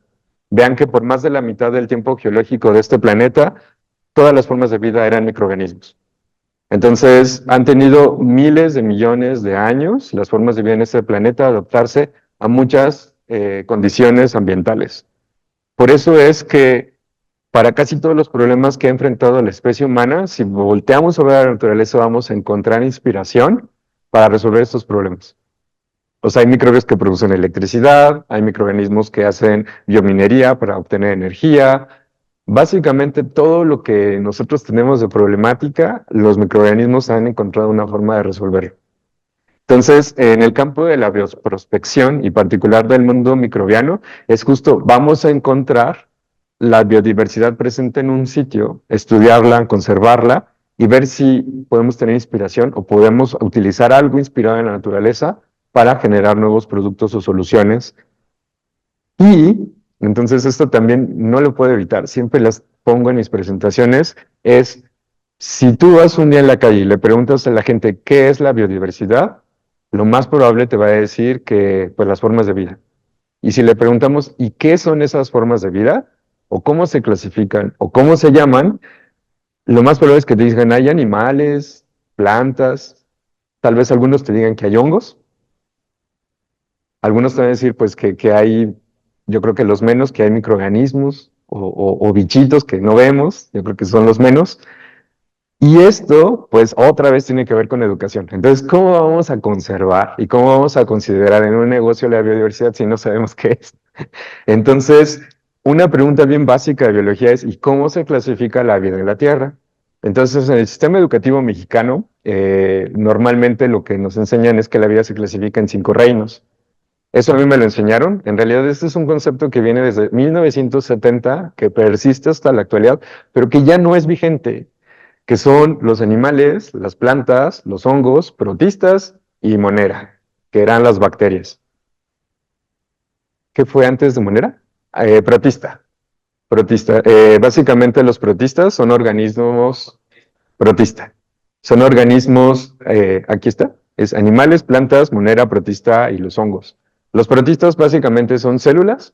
Vean que por más de la mitad del tiempo geológico de este planeta, todas las formas de vida eran microorganismos. Entonces, han tenido miles de millones de años las formas de vida en este planeta adaptarse a muchas condiciones ambientales. Por eso es que para casi todos los problemas que ha enfrentado la especie humana, si volteamos a ver la naturaleza, vamos a encontrar inspiración para resolver estos problemas. O sea, hay microbios que producen electricidad, hay microorganismos que hacen biominería para obtener energía. Básicamente todo lo que nosotros tenemos de problemática, los microorganismos han encontrado una forma de resolverlo. Entonces, en el campo de la bioprospección y particular del mundo microbiano, es justo, vamos a encontrar la biodiversidad presente en un sitio, estudiarla, conservarla y ver si podemos tener inspiración o podemos utilizar algo inspirado en la naturaleza para generar nuevos productos o soluciones. Y entonces esto también no lo puedo evitar, siempre las pongo en mis presentaciones, es si tú vas un día en la calle y le preguntas a la gente qué es la biodiversidad, lo más probable te va a decir que pues las formas de vida. Y si le preguntamos, ¿y qué son esas formas de vida? ¿O cómo se clasifican? ¿O cómo se llaman? Lo más probable es que te digan, hay animales, plantas, tal vez algunos te digan que hay hongos, algunos te van a decir pues que hay, yo creo que los menos, que hay microorganismos o bichitos que no vemos, yo creo que son los menos. Y esto, pues, otra vez tiene que ver con educación. Entonces, ¿cómo vamos a conservar y cómo vamos a considerar en un negocio la biodiversidad si no sabemos qué es? Entonces, una pregunta bien básica de biología es, ¿y cómo se clasifica la vida en la Tierra? Entonces, en el sistema educativo mexicano, normalmente lo que nos enseñan es que la vida se clasifica en 5 reinos. Eso a mí me lo enseñaron. En realidad, este es un concepto que viene desde 1970, que persiste hasta la actualidad, pero que ya no es vigente, que son los animales, las plantas, los hongos, protistas y monera, que eran las bacterias. ¿Qué fue antes de monera? Protista. Protista. Básicamente los protistas son organismos, protista. Son organismos, aquí está, es animales, plantas, monera, protista y los hongos. Los protistas básicamente son células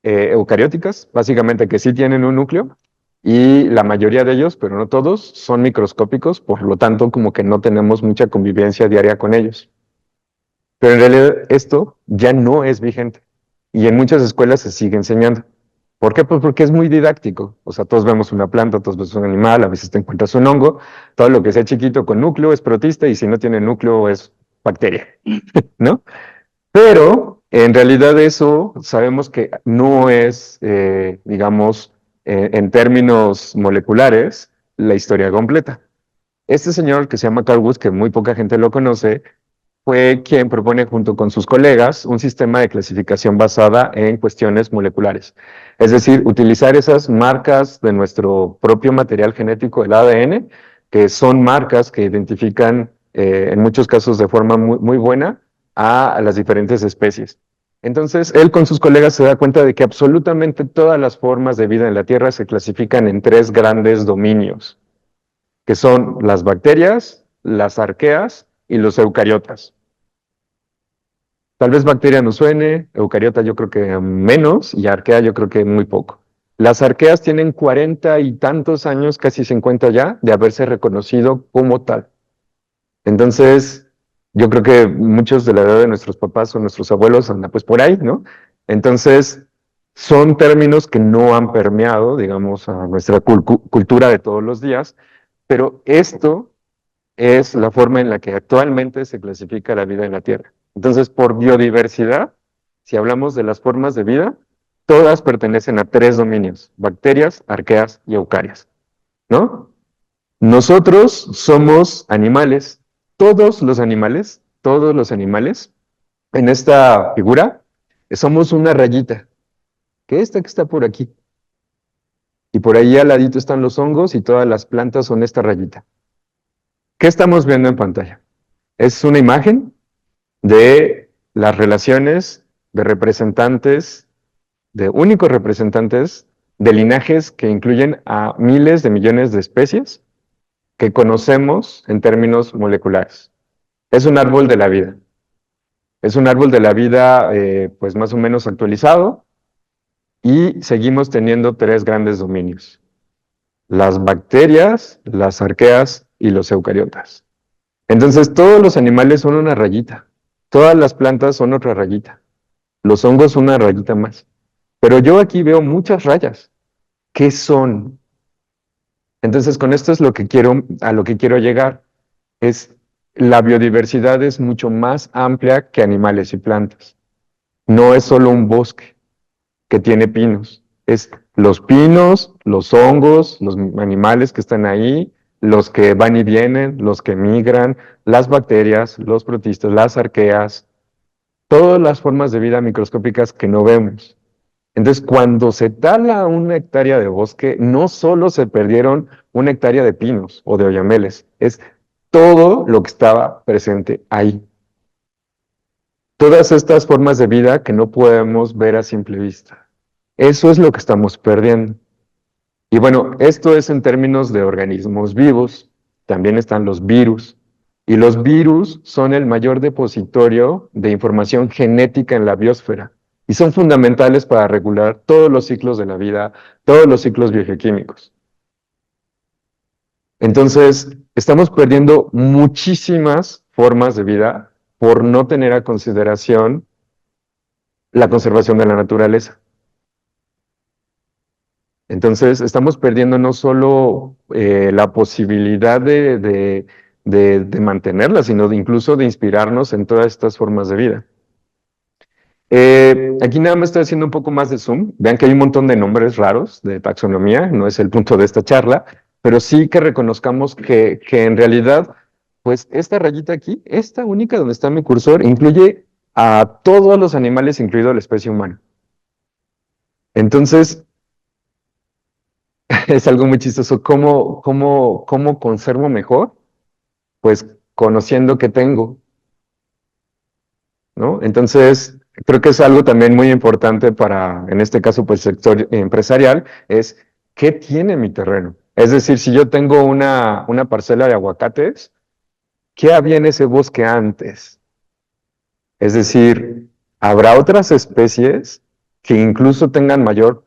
eucarióticas, básicamente que sí tienen un núcleo, y la mayoría de ellos, pero no todos, son microscópicos, por lo tanto como que no tenemos mucha convivencia diaria con ellos. Pero en realidad esto ya no es vigente y en muchas escuelas se sigue enseñando. ¿Por qué? Pues porque es muy didáctico. O sea, todos vemos una planta, todos vemos un animal, a veces te encuentras un hongo, todo lo que sea chiquito con núcleo es protista y si no tiene núcleo es bacteria, ¿no? Pero en realidad eso sabemos que no es, digamos, en términos moleculares, la historia completa. Este señor que se llama Carl Wood, que muy poca gente lo conoce, fue quien propone junto con sus colegas un sistema de clasificación basada en cuestiones moleculares. Es decir, utilizar esas marcas de nuestro propio material genético, el ADN, que son marcas que identifican en muchos casos de forma muy buena a las diferentes especies. Entonces, él con sus colegas se da cuenta de que absolutamente todas las formas de vida en la Tierra se clasifican en 3 grandes dominios, que son las bacterias, las arqueas y los eucariotas. Tal vez bacteria no suene, eucariota yo creo que menos y arquea yo creo que muy poco. Las arqueas tienen 40 y tantos años, casi 50 ya, de haberse reconocido como tal. Entonces, yo creo que muchos de la edad de nuestros papás o nuestros abuelos andan pues por ahí, ¿no? Entonces, son términos que no han permeado, digamos, a nuestra cultura de todos los días, pero esto es la forma en la que actualmente se clasifica la vida en la Tierra. Entonces, por biodiversidad, si hablamos de las formas de vida, todas pertenecen a 3 dominios, bacterias, arqueas y eucarias, ¿no? Nosotros somos animales, todos los animales, en esta figura, somos una rayita, que esta que está por aquí. Y por ahí al ladito están los hongos y todas las plantas son esta rayita. ¿Qué estamos viendo en pantalla? Es una imagen de las relaciones de representantes, de únicos representantes de linajes que incluyen a miles de millones de especies que conocemos en términos moleculares. Es un árbol de la vida. Es un árbol de la vida, pues más o menos actualizado, y seguimos teniendo 3 grandes dominios: las bacterias, las arqueas y los eucariotas. Entonces, todos los animales son una rayita, todas las plantas son otra rayita, los hongos una rayita más. Pero yo aquí veo muchas rayas. ¿Qué son? Entonces, con esto es lo que quiero, a lo que quiero llegar. Es la biodiversidad es mucho más amplia que animales y plantas. No es solo un bosque que tiene pinos. Es los pinos, los hongos, los animales que están ahí, los que van y vienen, los que migran, las bacterias, los protistas, las arqueas, todas las formas de vida microscópicas que no vemos. Entonces, cuando se tala 1 hectárea de bosque, no solo se perdieron 1 hectárea de pinos o de oyameles, es todo lo que estaba presente ahí. Todas estas formas de vida que no podemos ver a simple vista. Eso es lo que estamos perdiendo. Y bueno, esto es en términos de organismos vivos. También están los virus. Y los virus son el mayor depositorio de información genética en la biosfera. Y son fundamentales para regular todos los ciclos de la vida, todos los ciclos biogeoquímicos. Entonces, estamos perdiendo muchísimas formas de vida por no tener a consideración la conservación de la naturaleza. Entonces, estamos perdiendo no solo la posibilidad de mantenerla, sino incluso de inspirarnos en todas estas formas de vida. Aquí nada más estoy haciendo un poco más de zoom. Vean que hay un montón de nombres raros de taxonomía, no es el punto de esta charla, pero sí que reconozcamos que en realidad, pues esta rayita aquí, esta única donde está mi cursor, incluye a todos los animales, incluido la especie humana. Entonces, es algo muy chistoso. ¿Cómo conservo mejor? Pues conociendo qué tengo, ¿no? Entonces, creo que es algo también muy importante para, en este caso, pues sector empresarial, es ¿qué tiene mi terreno? Es decir, si yo tengo una parcela de aguacates, ¿qué había en ese bosque antes? Es decir, ¿habrá otras especies que incluso tengan mayor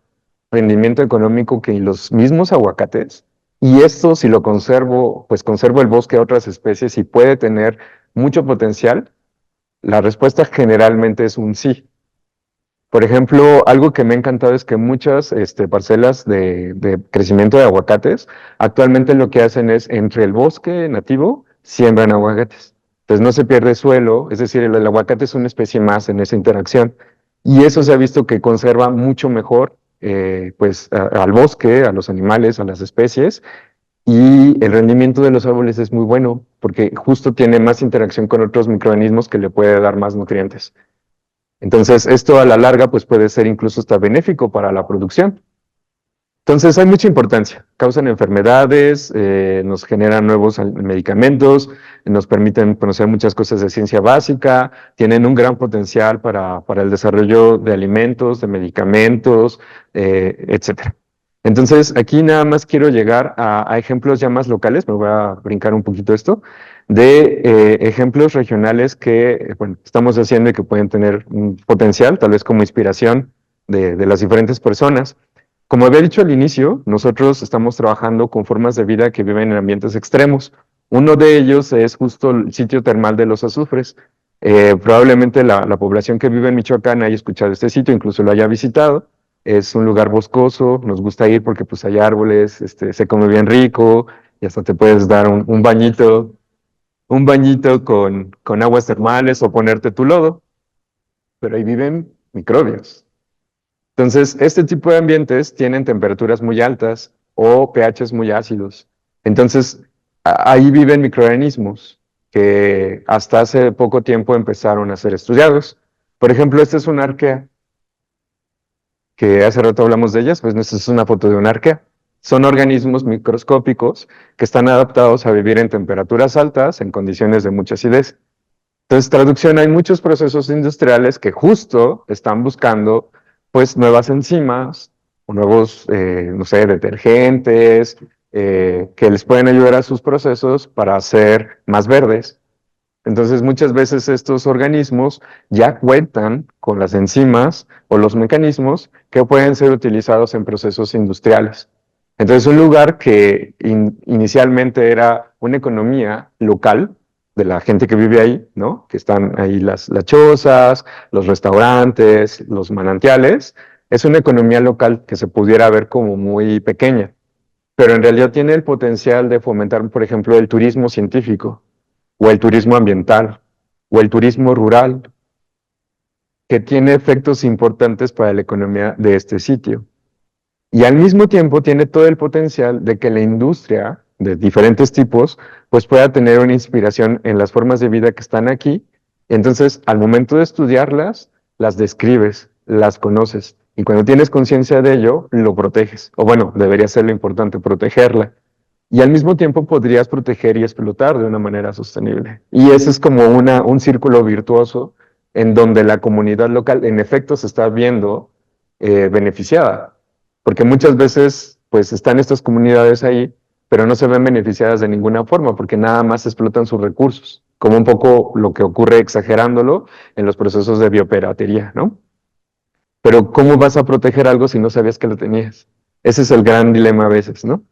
rendimiento económico que los mismos aguacates? Y esto, si lo conservo, pues conservo el bosque a otras especies y puede tener mucho potencial. La respuesta generalmente es un sí. Por ejemplo, algo que me ha encantado es que muchas parcelas de crecimiento de aguacates actualmente lo que hacen es entre el bosque nativo siembran aguacates. Entonces no se pierde suelo, es decir, el aguacate es una especie más en esa interacción. Y eso se ha visto que conserva mucho mejor pues al bosque, a los animales, a las especies. Y el rendimiento de los árboles es muy bueno porque justo tiene más interacción con otros microorganismos que le puede dar más nutrientes. Entonces, esto a la larga pues puede ser incluso hasta benéfico para la producción. Entonces, hay mucha importancia. Causan enfermedades, nos generan nuevos medicamentos, nos permiten conocer muchas cosas de ciencia básica, tienen un gran potencial para el desarrollo de alimentos, de medicamentos, etcétera. Entonces, aquí nada más quiero llegar a ejemplos ya más locales, me voy a brincar un poquito esto, de ejemplos regionales que bueno, estamos haciendo y que pueden tener un potencial, tal vez como inspiración de las diferentes personas. Como había dicho al inicio, nosotros estamos trabajando con formas de vida que viven en ambientes extremos. Uno de ellos es justo el sitio termal de los azufres. Probablemente la población que vive en Michoacán haya escuchado este sitio, incluso lo haya visitado. Es un lugar boscoso, nos gusta ir porque pues hay árboles, se come bien rico y hasta te puedes dar un bañito con aguas termales o ponerte tu lodo, pero ahí viven microbios. Entonces, este tipo de ambientes tienen temperaturas muy altas o pHs muy ácidos. Entonces, ahí viven microorganismos que hasta hace poco tiempo empezaron a ser estudiados. Por ejemplo, esta es una arquea, que hace rato hablamos de ellas, pues esta es una foto de una arquea. Son organismos microscópicos que están adaptados a vivir en temperaturas altas en condiciones de mucha acidez. Entonces, traducción, hay muchos procesos industriales que justo están buscando pues nuevas enzimas o nuevos, no sé, detergentes que les pueden ayudar a sus procesos para ser más verdes. Entonces, muchas veces estos organismos ya cuentan con las enzimas o los mecanismos que pueden ser utilizados en procesos industriales. Entonces, un lugar que inicialmente era una economía local de la gente que vive ahí, ¿no? Que están ahí las chozas, los restaurantes, los manantiales, es una economía local que se pudiera ver como muy pequeña, pero en realidad tiene el potencial de fomentar, por ejemplo, el turismo científico, o el turismo ambiental, o el turismo rural, que tiene efectos importantes para la economía de este sitio. Y al mismo tiempo tiene todo el potencial de que la industria de diferentes tipos pues pueda tener una inspiración en las formas de vida que están aquí. Entonces, al momento de estudiarlas, las describes, las conoces Y cuando tienes conciencia de ello, lo proteges. O bueno, debería ser lo importante, protegerla. Y al mismo tiempo podrías proteger y explotar de una manera sostenible. Y ese es como un círculo virtuoso en donde la comunidad local en efecto se está viendo beneficiada. Porque muchas veces pues están estas comunidades ahí, pero no se ven beneficiadas de ninguna forma porque nada más explotan sus recursos, como un poco lo que ocurre exagerándolo en los procesos de biopiratería, ¿no? Pero ¿cómo vas a proteger algo si no sabías que lo tenías? Ese es el gran dilema a veces, ¿no?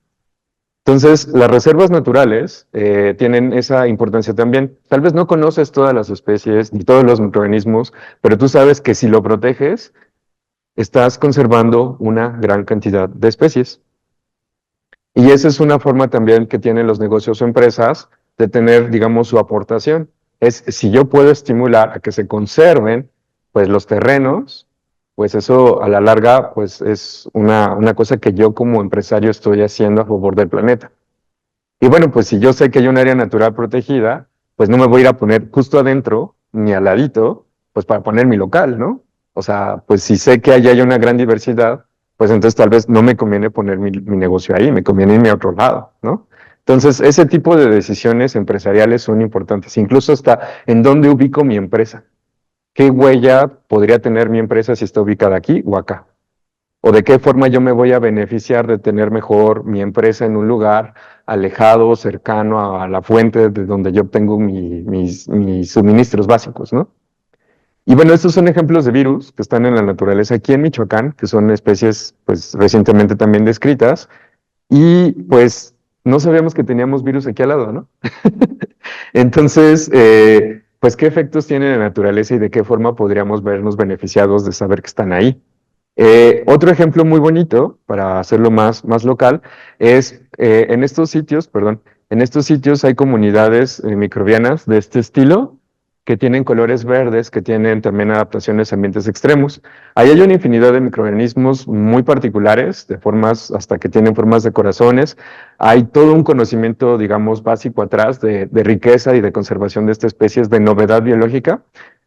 Entonces, las reservas naturales tienen esa importancia también. Tal vez no conoces todas las especies ni todos los microorganismos, pero tú sabes que si lo proteges, estás conservando una gran cantidad de especies. Y esa es una forma también que tienen los negocios o empresas de tener, digamos, su aportación. Es si yo puedo estimular a que se conserven, pues, los terrenos, pues eso a la larga, pues, es una cosa que yo como empresario estoy haciendo a favor del planeta. Y bueno, pues si yo sé que hay un área natural protegida, pues no me voy a ir a poner justo adentro ni al ladito, pues para poner mi local, ¿no? O sea, pues si sé que allá hay una gran diversidad, pues entonces tal vez no me conviene poner mi negocio ahí, me conviene irme a otro lado, ¿no? Entonces, ese tipo de decisiones empresariales son importantes, incluso hasta en dónde ubico mi empresa. ¿Qué huella podría tener mi empresa si está ubicada aquí o acá? ¿O de qué forma yo me voy a beneficiar de tener mejor mi empresa en un lugar alejado, cercano a la fuente de donde yo obtengo mis suministros básicos, ¿no? Y bueno, estos son ejemplos de virus que están en la naturaleza aquí en Michoacán, que son especies pues recientemente también descritas, y pues no sabíamos que teníamos virus aquí al lado, ¿no? Entonces, pues qué efectos tiene la naturaleza y de qué forma podríamos vernos beneficiados de saber que están ahí. Otro ejemplo muy bonito, para hacerlo más local, es en estos sitios, perdón, en estos sitios hay comunidades microbianas de este estilo que tienen colores verdes, que tienen también adaptaciones a ambientes extremos. Ahí hay una infinidad de microorganismos muy particulares, de formas, hasta que tienen formas de corazones. Hay todo un conocimiento, digamos, básico atrás de riqueza y de conservación de estas especies, de novedad biológica.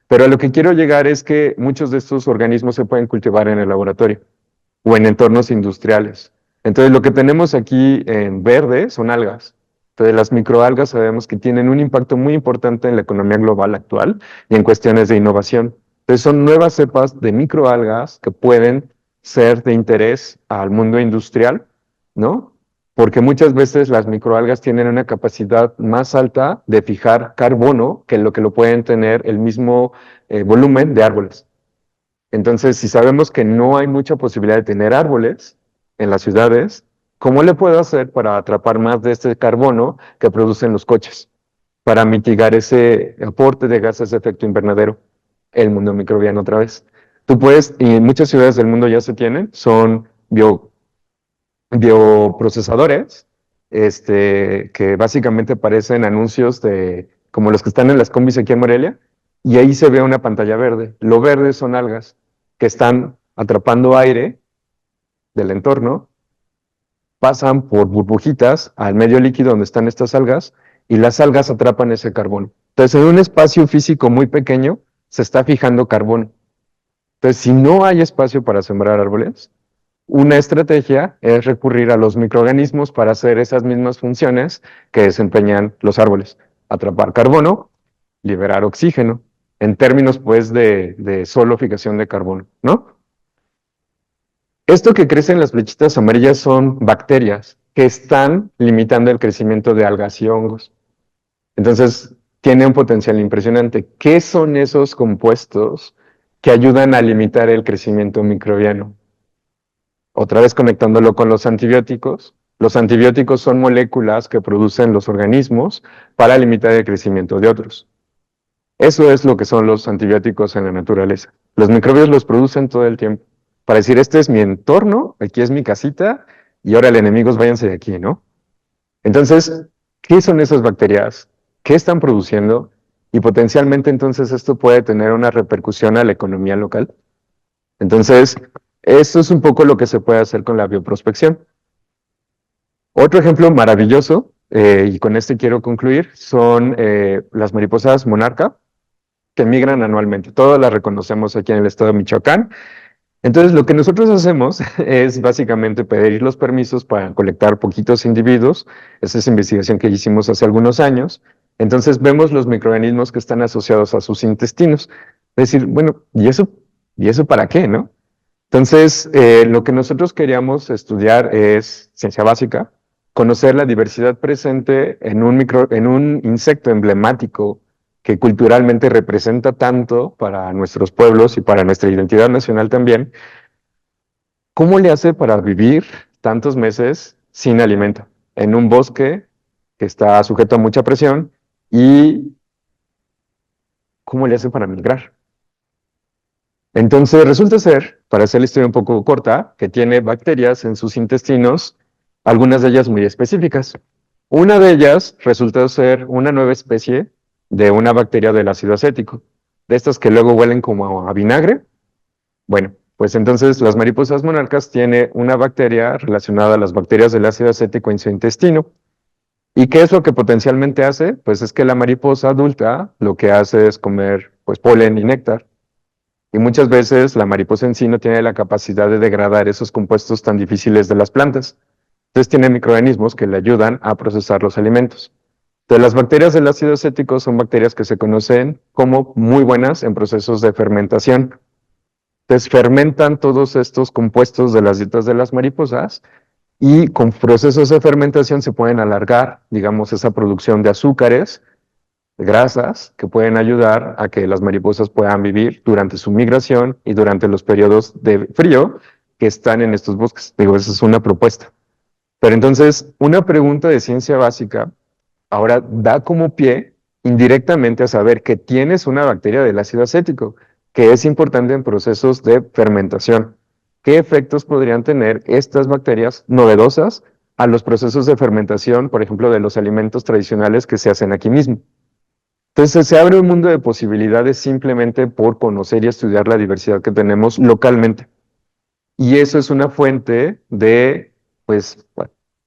Pero a lo que quiero llegar es que muchos de estos organismos se pueden cultivar en el laboratorio o en entornos industriales. Entonces, lo que tenemos aquí en verde son algas. Entonces, las microalgas sabemos que tienen un impacto muy importante en la economía global actual y en cuestiones de innovación. Entonces, son nuevas cepas de microalgas que pueden ser de interés al mundo industrial, ¿no? Porque muchas veces las microalgas tienen una capacidad más alta de fijar carbono que lo pueden tener el mismo volumen de árboles. Entonces, si sabemos que no hay mucha posibilidad de tener árboles en las ciudades, ¿cómo le puedo hacer para atrapar más de este carbono que producen los coches? Para mitigar ese aporte de gases de efecto invernadero, el mundo microbiano otra vez. Tú puedes, y en muchas ciudades del mundo ya se tienen, son bioprocesadores, que básicamente parecen anuncios de, como los que están en las combis aquí en Morelia, y ahí se ve una pantalla verde. Lo verde son algas que están atrapando aire del entorno, pasan por burbujitas al medio líquido donde están estas algas, y las algas atrapan ese carbono. Entonces, en un espacio físico muy pequeño, se está fijando carbono. Entonces, si no hay espacio para sembrar árboles, una estrategia es recurrir a los microorganismos para hacer esas mismas funciones que desempeñan los árboles. Atrapar carbono, liberar oxígeno, en términos pues de solo fijación de carbono, ¿no? Esto que crece en las flechitas amarillas son bacterias que están limitando el crecimiento de algas y hongos. Entonces, tiene un potencial impresionante. ¿Qué son esos compuestos que ayudan a limitar el crecimiento microbiano? Otra vez conectándolo con los antibióticos. Los antibióticos son moléculas que producen los organismos para limitar el crecimiento de otros. Eso es lo que son los antibióticos en la naturaleza. Los microbios los producen todo el tiempo. Para decir, este es mi entorno, aquí es mi casita, y ahora enemigos váyanse de aquí, ¿no? Entonces, ¿qué son esas bacterias? ¿Qué están produciendo? Y potencialmente entonces esto puede tener una repercusión a la economía local. Entonces, esto es un poco lo que se puede hacer con la bioprospección. Otro ejemplo maravilloso, y con este quiero concluir, son las mariposas monarca, que migran anualmente. Todas las reconocemos aquí en el estado de Michoacán. Entonces, lo que nosotros hacemos es básicamente pedir los permisos para colectar poquitos individuos. Esa es investigación que hicimos hace algunos años. Entonces, vemos los microorganismos que están asociados a sus intestinos. Es decir, bueno, y eso para qué, no? Entonces, lo que nosotros queríamos estudiar es ciencia básica, conocer la diversidad presente en un insecto emblemático que culturalmente representa tanto para nuestros pueblos y para nuestra identidad nacional también. ¿Cómo le hace para vivir tantos meses sin alimento en un bosque que está sujeto a mucha presión? ¿Y cómo le hace para migrar? Entonces resulta ser, para hacer la historia un poco corta, que tiene bacterias en sus intestinos, algunas de ellas muy específicas. Una de ellas resulta ser una nueva especie de una bacteria del ácido acético, de estas que luego huelen como a vinagre. Bueno, pues entonces las mariposas monarcas tienen una bacteria relacionada a las bacterias del ácido acético en su intestino. ¿Y qué es lo que potencialmente hace? Pues es que la mariposa adulta lo que hace es comer pues polen y néctar. Y muchas veces la mariposa en sí no tiene la capacidad de degradar esos compuestos tan difíciles de las plantas. Entonces tiene microorganismos que le ayudan a procesar los alimentos. Entonces las bacterias del ácido acético son bacterias que se conocen como muy buenas en procesos de fermentación. Entonces fermentan todos estos compuestos de las dietas de las mariposas y con procesos de fermentación se pueden alargar, digamos, esa producción de azúcares, grasas que pueden ayudar a que las mariposas puedan vivir durante su migración y durante los periodos de frío que están en estos bosques. Digo, esa es una propuesta. Pero entonces, una pregunta de ciencia básica ahora da como pie indirectamente a saber que tienes una bacteria del ácido acético, que es importante en procesos de fermentación. ¿Qué efectos podrían tener estas bacterias novedosas a los procesos de fermentación, por ejemplo, de los alimentos tradicionales que se hacen aquí mismo? Entonces se abre un mundo de posibilidades simplemente por conocer y estudiar la diversidad que tenemos localmente. Y eso es una fuente de, pues,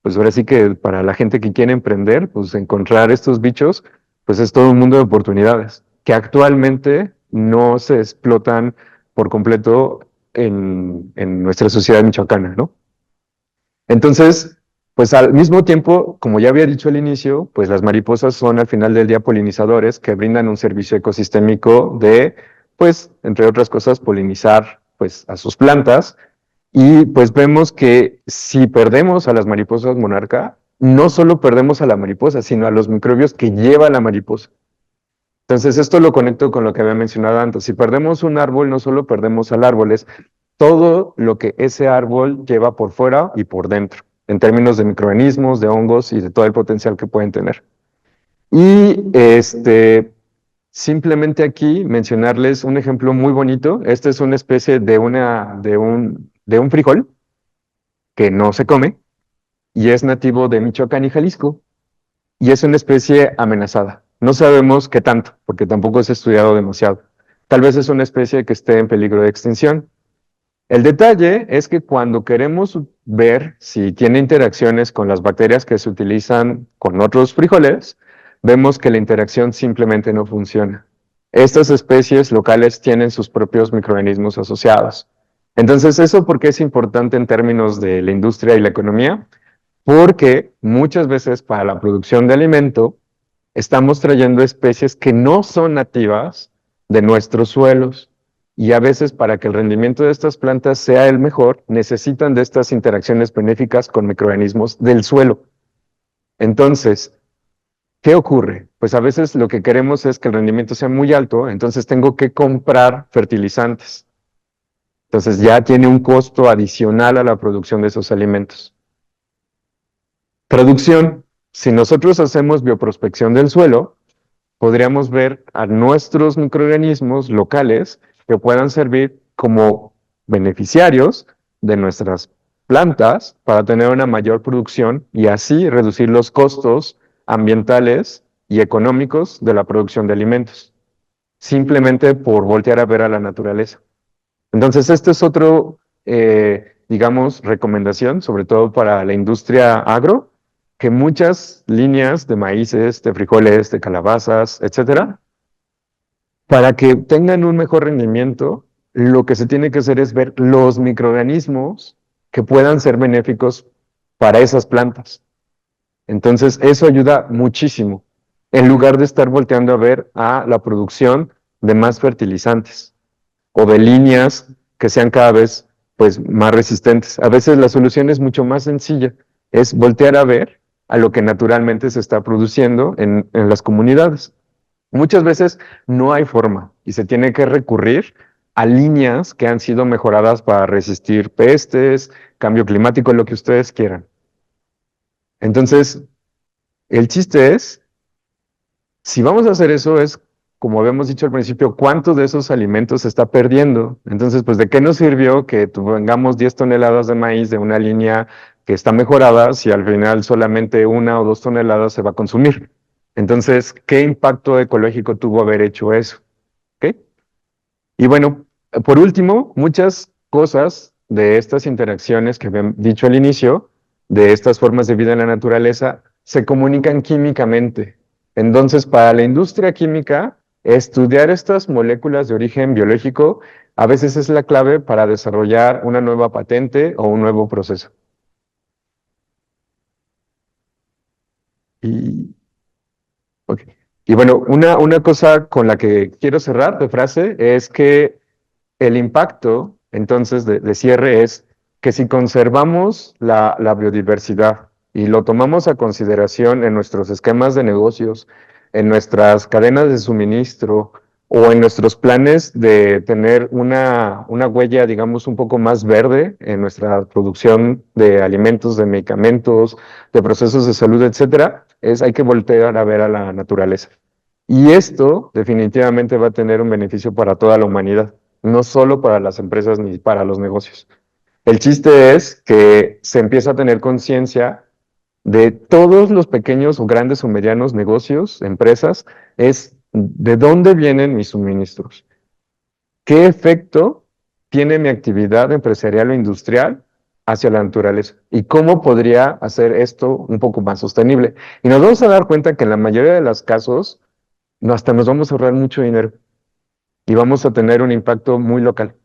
pues ahora sí que para la gente que quiere emprender, pues encontrar estos bichos, pues es todo un mundo de oportunidades que actualmente no se explotan por completo en nuestra sociedad michoacana, ¿no? Entonces, pues al mismo tiempo, como ya había dicho al inicio, pues las mariposas son al final del día polinizadores que brindan un servicio ecosistémico de, pues, entre otras cosas, polinizar, pues, a sus plantas. Y pues vemos que si perdemos a las mariposas monarca, no solo perdemos a la mariposa, sino a los microbios que lleva la mariposa. Entonces, esto lo conecto con lo que había mencionado antes. Si perdemos un árbol, no solo perdemos al árbol, es todo lo que ese árbol lleva por fuera y por dentro, en términos de microorganismos, de hongos y de todo el potencial que pueden tener. Y simplemente aquí mencionarles un ejemplo muy bonito. Esta es una especie de un frijol que no se come y es nativo de Michoacán y Jalisco y es una especie amenazada. No sabemos qué tanto, porque tampoco se ha estudiado demasiado. Tal vez es una especie que esté en peligro de extinción. El detalle es que cuando queremos ver si tiene interacciones con las bacterias que se utilizan con otros frijoles, vemos que la interacción simplemente no funciona. Estas especies locales tienen sus propios microorganismos asociados. Entonces, ¿eso por qué es importante en términos de la industria y la economía? Porque muchas veces para la producción de alimento estamos trayendo especies que no son nativas de nuestros suelos y a veces para que el rendimiento de estas plantas sea el mejor, necesitan de estas interacciones benéficas con microorganismos del suelo. Entonces, ¿qué ocurre? Pues a veces lo que queremos es que el rendimiento sea muy alto, entonces tengo que comprar fertilizantes. Entonces ya tiene un costo adicional a la producción de esos alimentos. Traducción, si nosotros hacemos bioprospección del suelo, podríamos ver a nuestros microorganismos locales que puedan servir como beneficiarios de nuestras plantas para tener una mayor producción y así reducir los costos ambientales y económicos de la producción de alimentos, simplemente por voltear a ver a la naturaleza. Entonces, este es otro, digamos, recomendación, sobre todo para la industria agro, que muchas líneas de maíces, de frijoles, de calabazas, etcétera, para que tengan un mejor rendimiento, lo que se tiene que hacer es ver los microorganismos que puedan ser benéficos para esas plantas. Entonces, eso ayuda muchísimo, en lugar de estar volteando a ver a la producción de más fertilizantes o de líneas que sean cada vez pues, más resistentes. A veces la solución es mucho más sencilla, es voltear a ver a lo que naturalmente se está produciendo en las comunidades. Muchas veces no hay forma y se tiene que recurrir a líneas que han sido mejoradas para resistir pestes, cambio climático, lo que ustedes quieran. Entonces, el chiste es, si vamos a hacer eso, es, como habíamos dicho al principio, ¿cuántos de esos alimentos se está perdiendo? Entonces, pues, ¿de qué nos sirvió que tengamos 10 toneladas de maíz de una línea que está mejorada si al final solamente 1 o 2 toneladas se va a consumir? Entonces, ¿qué impacto ecológico tuvo haber hecho eso? ¿Ok? Y bueno, por último, muchas cosas de estas interacciones que habían dicho al inicio, de estas formas de vida en la naturaleza, se comunican químicamente. Entonces, para la industria química, estudiar estas moléculas de origen biológico a veces es la clave para desarrollar una nueva patente o un nuevo proceso. Y, ok. Y bueno, una cosa con la que quiero cerrar de frase es que el impacto, entonces, de cierre es que si conservamos la biodiversidad y lo tomamos a consideración en nuestros esquemas de negocios, en nuestras cadenas de suministro o en nuestros planes de tener una huella, digamos, un poco más verde en nuestra producción de alimentos, de medicamentos, de procesos de salud, etcétera, hay que voltear a ver a la naturaleza. Y esto definitivamente va a tener un beneficio para toda la humanidad, no solo para las empresas ni para los negocios. El chiste es que se empieza a tener conciencia de todos los pequeños o grandes o medianos negocios, empresas, es de dónde vienen mis suministros, qué efecto tiene mi actividad empresarial o industrial hacia la naturaleza y cómo podría hacer esto un poco más sostenible. Y nos vamos a dar cuenta que en la mayoría de los casos, hasta nos vamos a ahorrar mucho dinero y vamos a tener un impacto muy local.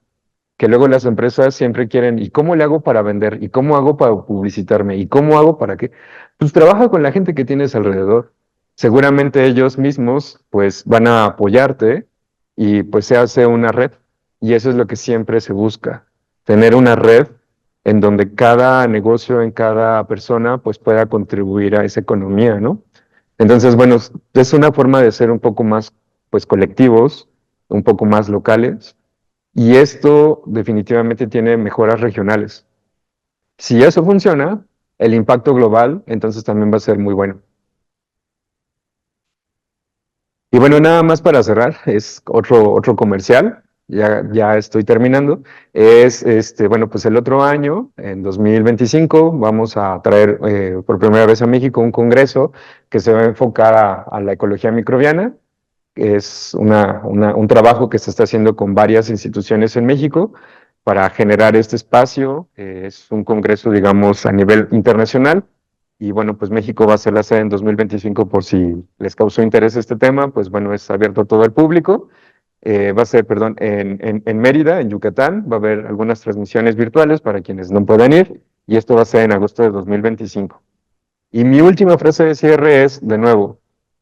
Que luego las empresas siempre quieren, ¿y cómo le hago para vender? ¿Y cómo hago para publicitarme? ¿Y cómo hago para qué? Pues trabaja con la gente que tienes alrededor. Seguramente ellos mismos pues van a apoyarte y pues se hace una red. Y eso es lo que siempre se busca, tener una red en donde cada negocio, en cada persona pues pueda contribuir a esa economía, ¿no? Entonces, bueno, es una forma de ser un poco más pues colectivos, un poco más locales y esto definitivamente tiene mejoras regionales. Si eso funciona, el impacto global entonces también va a ser muy bueno. Y bueno, nada más para cerrar, es otro comercial, ya estoy terminando. Es bueno, pues el otro año, en 2025, vamos a traer por primera vez a México un congreso que se va a enfocar a la ecología microbiana. Es un trabajo que se está haciendo con varias instituciones en México para generar este espacio. Es un congreso, digamos, a nivel internacional. Y bueno, pues México va a ser la sede en 2025 por si les causó interés este tema, pues bueno, es abierto a todo el público. Va a ser, perdón, en Mérida, en Yucatán. Va a haber algunas transmisiones virtuales para quienes no puedan ir. Y esto va a ser en agosto de 2025. Y mi última frase de cierre es, de nuevo,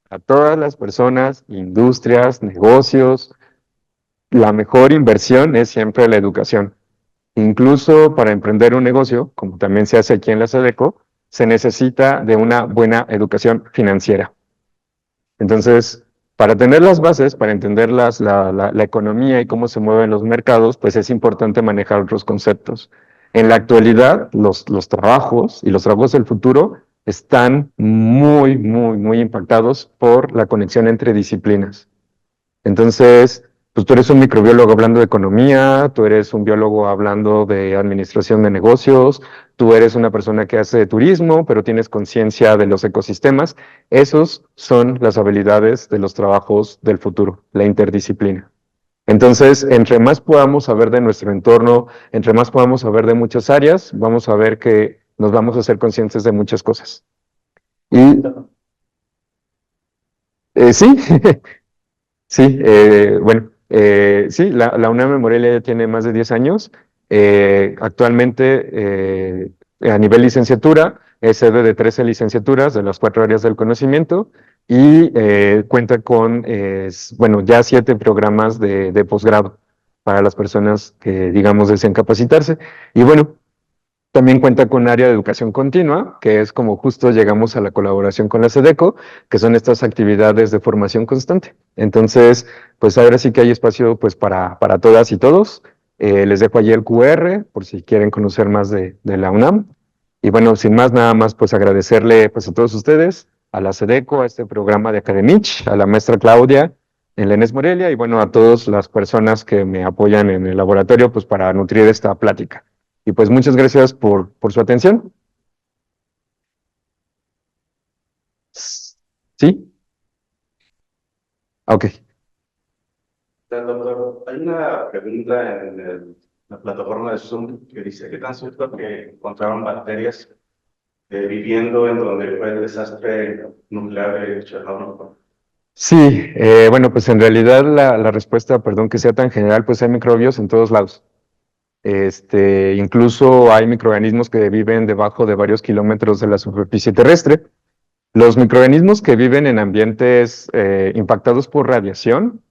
a todas las personas, industrias, negocios, la mejor inversión es siempre la educación. Incluso para emprender un negocio, como también se hace aquí en la SEDECO, se necesita de una buena educación financiera. Entonces, para tener las bases, para entender la economía y cómo se mueven los mercados, pues es importante manejar otros conceptos. En la actualidad, los trabajos y los trabajos del futuro están muy impactados por la conexión entre disciplinas. Entonces, pues tú eres un microbiólogo hablando de economía, tú eres un biólogo hablando de administración de negocios, tú eres una persona que hace turismo, pero tienes conciencia de los ecosistemas. Esos son las habilidades de los trabajos del futuro, la interdisciplina. Entonces, entre más podamos saber de nuestro entorno, entre más podamos saber de muchas áreas, vamos a ver que nos vamos a ser conscientes de muchas cosas. Y sí, sí, bueno, Sí, la UNAM en Morelia ya tiene más de 10 años. Actualmente, a nivel licenciatura, es sede de 13 licenciaturas de las 4 áreas del conocimiento y cuenta con, bueno, ya 7 programas de posgrado para las personas que, digamos, desean capacitarse. Y bueno, también cuenta con área de educación continua, que es como justo llegamos a la colaboración con la SEDECO, que son estas actividades de formación constante. Entonces, pues ahora sí que hay espacio pues para todas y todos. Les dejo allí el QR por si quieren conocer más de la UNAM. Y bueno, sin más, nada más pues agradecerle pues a todos ustedes, a la SEDECO, a este programa de Academich, a la maestra Claudia en la ENES Morelia y bueno, a todas las personas que me apoyan en el laboratorio pues para nutrir esta plática. Y pues muchas gracias por su atención. ¿Sí? Ok. Doctor, hay una pregunta en la plataforma de Zoom que dice, ¿qué tan cierto que encontraron bacterias viviendo en donde fue el desastre nuclear de Chernobyl? Sí, bueno, pues en realidad la respuesta, perdón que sea tan general, pues hay microbios en todos lados. Incluso hay microorganismos que viven debajo de varios kilómetros de la superficie terrestre. Los microorganismos que viven en ambientes impactados por radiación,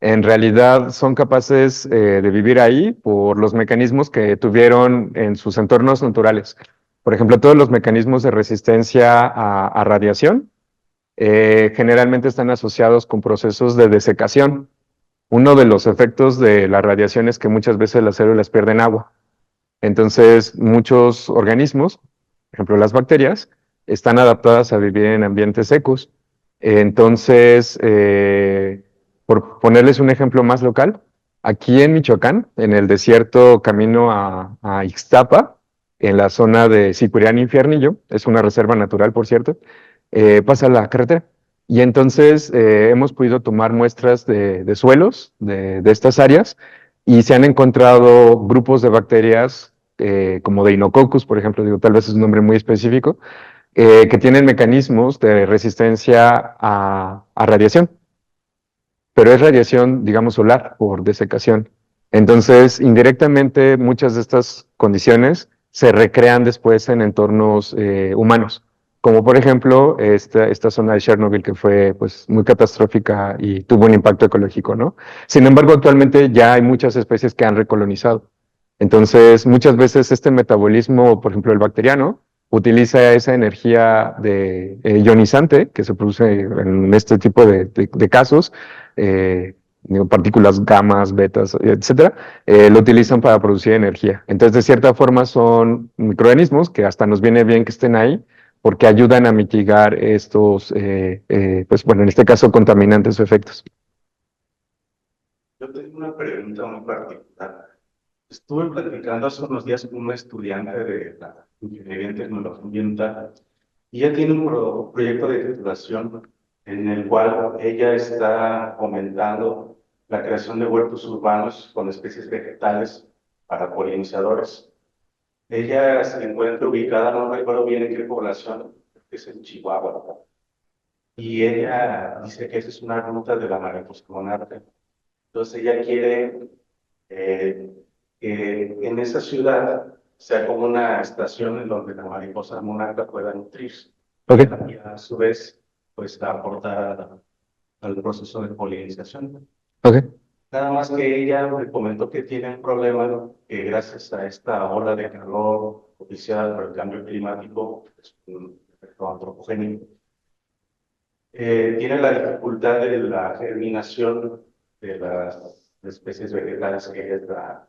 en realidad son capaces de vivir ahí por los mecanismos que tuvieron en sus entornos naturales. Por ejemplo, todos los mecanismos de resistencia a radiación generalmente están asociados con procesos de desecación. Uno de los efectos de la radiación es que muchas veces las células pierden agua. Entonces, muchos organismos, por ejemplo las bacterias, están adaptadas a vivir en ambientes secos. Entonces, por ponerles un ejemplo más local, aquí en Michoacán, en el desierto camino a Ixtapa, en la zona de Sicurián Infiernillo, es una reserva natural, por cierto, pasa la carretera. Y entonces hemos podido tomar muestras de suelos de estas áreas y se han encontrado grupos de bacterias como Deinococcus, por ejemplo, digo, tal vez es un nombre muy específico, que tienen mecanismos de resistencia a radiación, pero es radiación, digamos, solar por desecación. Entonces, indirectamente, muchas de estas condiciones se recrean después en entornos humanos, como por ejemplo esta zona de Chernobyl que fue pues, muy catastrófica y tuvo un impacto ecológico, ¿no? Sin embargo, actualmente ya hay muchas especies que han recolonizado. Entonces, muchas veces este metabolismo, por ejemplo, el bacteriano, utiliza esa energía ionizante que se produce en este tipo de casos, digo, partículas gamas, betas, etcétera, lo utilizan para producir energía. Entonces, de cierta forma, son microorganismos que hasta nos viene bien que estén ahí porque ayudan a mitigar estos, pues bueno, en este caso, contaminantes o efectos. Yo tengo una pregunta muy particular. Estuve platicando hace unos días con una estudiante de la Ingeniería en Tecnología Ambiental y ella tiene un proyecto de titulación en el cual ella está fomentando la creación de huertos urbanos con especies vegetales para polinizadores. Ella se encuentra ubicada, no recuerdo bien en qué población, es en Chihuahua. Y ella dice que esa es una ruta de la mariposa monarca. Entonces ella quiere eh, que en esa ciudad sea como una estación en donde la mariposa monarca pueda nutrirse Ok, y a su vez pues aportar al proceso de polinización. ok. Nada más que ella me comentó que tiene un problema que gracias a esta ola de calor propiciada por el cambio climático, es un efecto antropogénico, tiene la dificultad de la germinación de las especies vegetales que ella está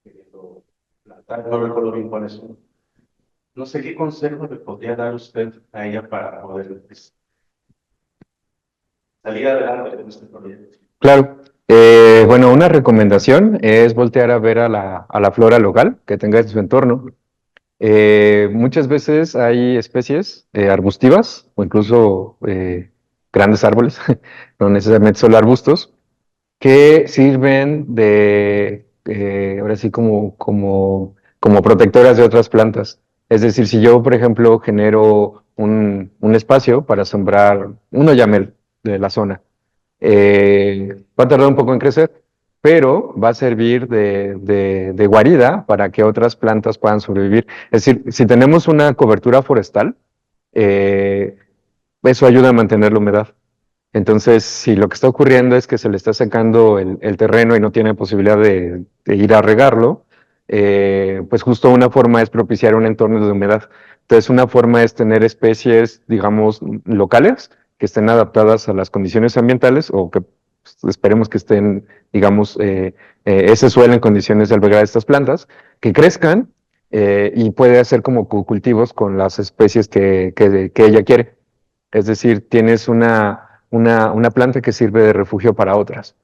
queriendo plantar. No recuerdo bien cuáles son. No sé qué consejo le podría dar usted a ella para poder salir adelante con este proyecto. Claro. Bueno, una recomendación es voltear a ver a la flora local que tenga en su entorno. Muchas veces hay especies arbustivas o incluso grandes árboles, no necesariamente solo arbustos, que sirven ahora sí, como protectoras de otras plantas. Es decir, si yo, por ejemplo, genero un espacio para sembrar un oyamel de la zona, Va a tardar un poco en crecer, pero va a servir de guarida para que otras plantas puedan sobrevivir. Es decir, si tenemos una cobertura forestal, eh, eso ayuda a mantener la humedad. Entonces, si lo que está ocurriendo es que se le está secando el terreno y no tiene posibilidad de ir a regarlo, pues justo una forma es propiciar un entorno de humedad. Entonces, una forma es tener especies, digamos, locales, que estén adaptadas a las condiciones ambientales o que pues, esperemos que estén, digamos, ese suelo en condiciones de albergar estas plantas, que crezcan y puede hacer como cultivos con las especies que ella quiere. Es decir, tienes una planta que sirve de refugio para otras.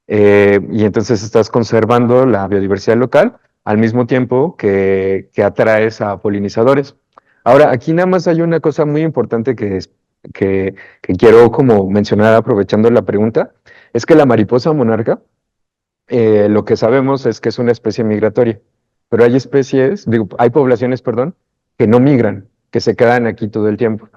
Y entonces estás conservando la biodiversidad local al mismo tiempo que atraes a polinizadores. Ahora, aquí nada más hay una cosa muy importante que quiero como mencionar aprovechando la pregunta, es que la mariposa monarca, lo que sabemos es que es una especie migratoria, pero hay especies, digo, hay poblaciones, perdón, que no migran, que se quedan aquí todo el tiempo.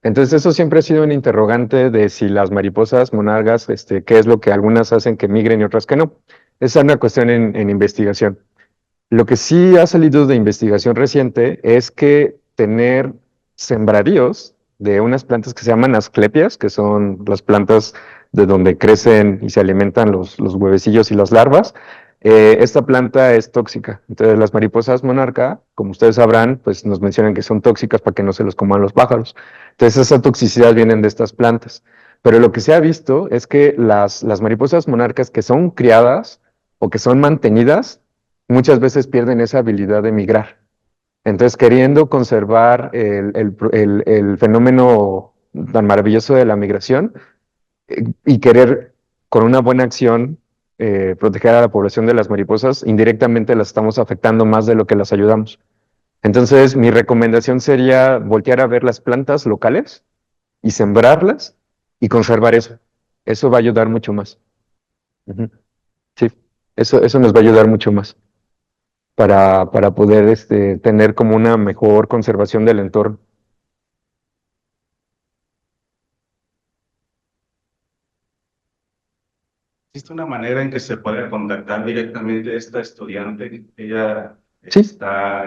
Entonces eso siempre ha sido un interrogante de si las mariposas monarcas, qué es lo que algunas hacen que migren y otras que no. Esa es una cuestión en investigación. Lo que sí ha salido de investigación reciente es que tener sembradíos de unas plantas que se llaman asclepias, que son las plantas de donde crecen y se alimentan los huevecillos y las larvas, esta planta es tóxica. Entonces las mariposas monarca, como ustedes sabrán, pues nos mencionan que son tóxicas para que no se los coman los pájaros. Entonces esa toxicidad viene de estas plantas. Pero lo que se ha visto es que las mariposas monarcas que son criadas o que son mantenidas, muchas veces pierden esa habilidad de migrar. Entonces, queriendo conservar el fenómeno tan maravilloso de la migración y querer con una buena acción proteger a la población de las mariposas, indirectamente las estamos afectando más de lo que las ayudamos. Entonces, mi recomendación sería voltear a ver las plantas locales y sembrarlas y conservar eso. Eso va a ayudar mucho más. Ujú. Sí, eso nos va a ayudar mucho más para poder tener como una mejor conservación del entorno. ¿Existe una manera en que se puede contactar directamente a esta estudiante? Ella Sí, está,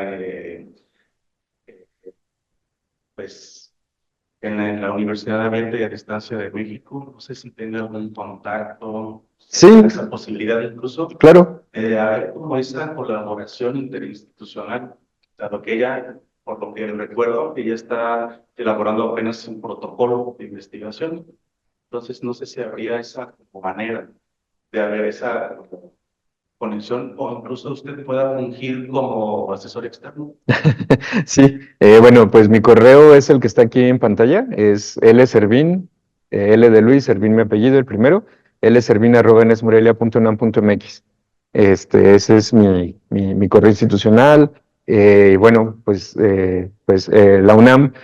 pues, en la Universidad Abierta y a Distancia de México. No sé si tenga algún contacto, sí, esa posibilidad incluso, claro. a ver cómo esa colaboración interinstitucional, dado que ella, por lo que recuerdo, ella está elaborando apenas un protocolo de investigación. Entonces, no sé si habría esa manera de haber esa conexión o incluso usted pueda fungir como asesor externo. Sí, bueno, pues mi correo es el que está aquí en pantalla, es lservin, L de Luis, Servín mi apellido, el primero, lservin@enesmorelia.unam.mx. Ese es mi correo institucional. Y bueno, pues la UNAM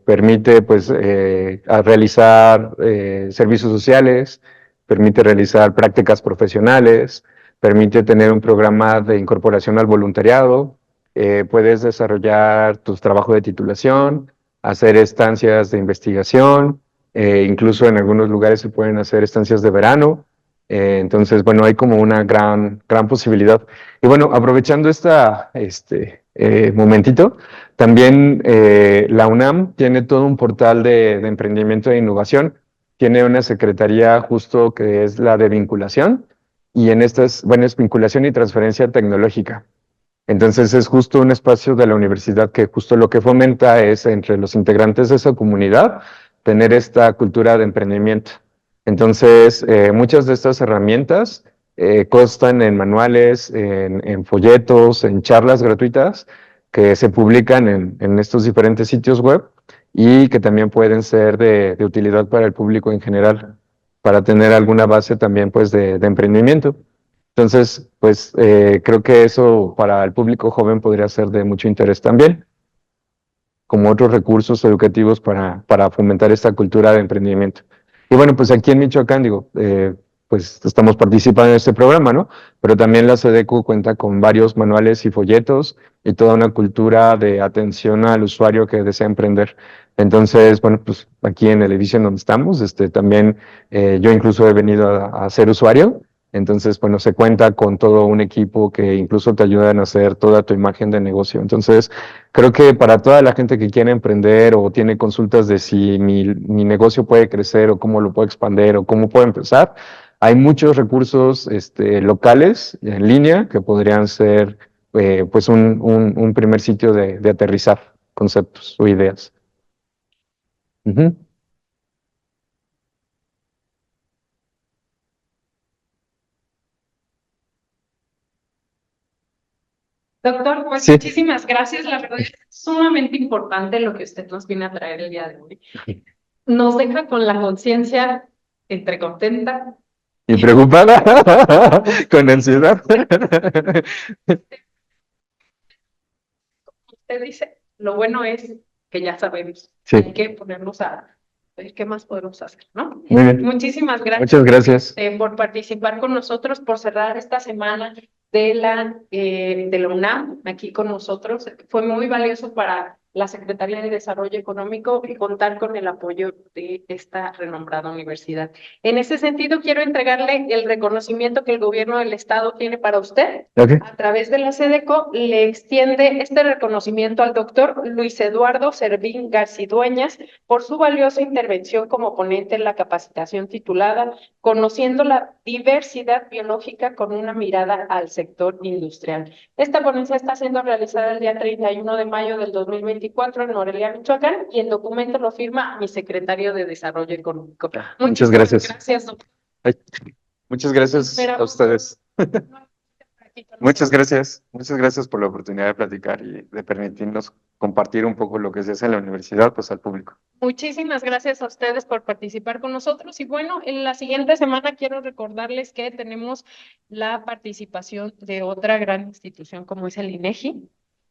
permite pues a realizar servicios sociales, permite realizar prácticas profesionales, permite tener un programa de incorporación al voluntariado, puedes desarrollar tus trabajos de titulación, hacer estancias de investigación, incluso en algunos lugares se pueden hacer estancias de verano. Entonces, bueno, hay como una gran posibilidad. Y bueno, aprovechando este momentito, también la UNAM tiene todo un portal de emprendimiento e innovación. Tiene una secretaría justo que es la de vinculación y en estas, bueno, es vinculación y transferencia tecnológica. Entonces es justo un espacio de la universidad que justo lo que fomenta es entre los integrantes de esa comunidad tener esta cultura de emprendimiento. Entonces muchas de estas herramientas constan en manuales, en folletos, en charlas gratuitas que se publican en estos diferentes sitios web y que también pueden ser de utilidad para el público en general, para tener alguna base también pues de emprendimiento. Entonces, pues creo que eso para el público joven podría ser de mucho interés también, como otros recursos educativos para fomentar esta cultura de emprendimiento. Y bueno, pues aquí en Michoacán, digo, pues estamos participando en este programa, ¿no? Pero también la SEDECU cuenta con varios manuales y folletos y toda una cultura de atención al usuario que desea emprender. Entonces, bueno, pues aquí en el edificio en donde estamos, también yo incluso he venido a ser usuario. Entonces, bueno, se cuenta con todo un equipo que incluso te ayudan a hacer toda tu imagen de negocio. Entonces, creo que para toda la gente que quiere emprender o tiene consultas de si mi negocio puede crecer o cómo lo puedo expandir o cómo puedo empezar, hay muchos recursos locales en línea que podrían ser pues un primer sitio de aterrizar conceptos o ideas. Ujú. Doctor, pues Sí. muchísimas gracias. La verdad es sumamente importante lo que usted nos viene a traer el día de hoy. Nos deja con la conciencia entre contenta. ¿Y preocupada? ¿Con ansiedad? Usted dice, lo bueno es que ya sabemos. Sí. Hay que ponernos a ver qué más podemos hacer, ¿no? Muy bien. Muchísimas gracias. Muchas gracias. Por participar con nosotros, por cerrar esta semana de la UNAM aquí con nosotros. Fue muy valioso para la Secretaría de Desarrollo Económico y contar con el apoyo de esta renombrada universidad. En ese sentido, quiero entregarle el reconocimiento que el gobierno del estado tiene para usted. Okay. A través de la SEDECO le extiende este reconocimiento al doctor Luis Eduardo Servín Garcidueñas por su valiosa intervención como ponente en la capacitación titulada Conociendo la diversidad biológica con una mirada al sector industrial. Esta ponencia está siendo realizada el día 31 de mayo del 2024 en Morelia, Michoacán, y el documento lo firma mi secretario de Desarrollo Económico. Muchas gracias. Gracias, doctor. Ay, muchas gracias a ustedes. Muchas gracias por la oportunidad de platicar y de permitirnos compartir un poco lo que se hace en la universidad, pues al público. Muchísimas gracias a ustedes por participar con nosotros. Y bueno, en la siguiente semana quiero recordarles que tenemos la participación de otra gran institución como es el INEGI.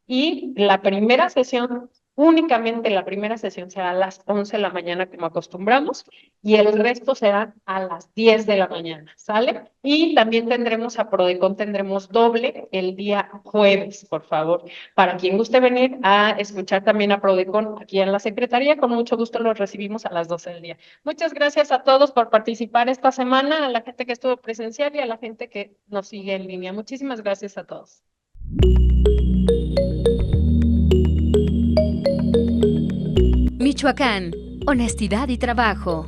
Y la primera sesión, únicamente la primera sesión será a las 11 de la mañana como acostumbramos y el resto será a las 10 de la mañana, ¿sale? Y también tendremos a Prodecon, tendremos doble el día jueves, por favor. Para quien guste venir a escuchar también a Prodecon aquí en la Secretaría, con mucho gusto los recibimos a las 12 del día. Muchas gracias a todos por participar esta semana, a la gente que estuvo presencial y a la gente que nos sigue en línea. Muchísimas gracias a todos. Michoacán, honestidad y trabajo.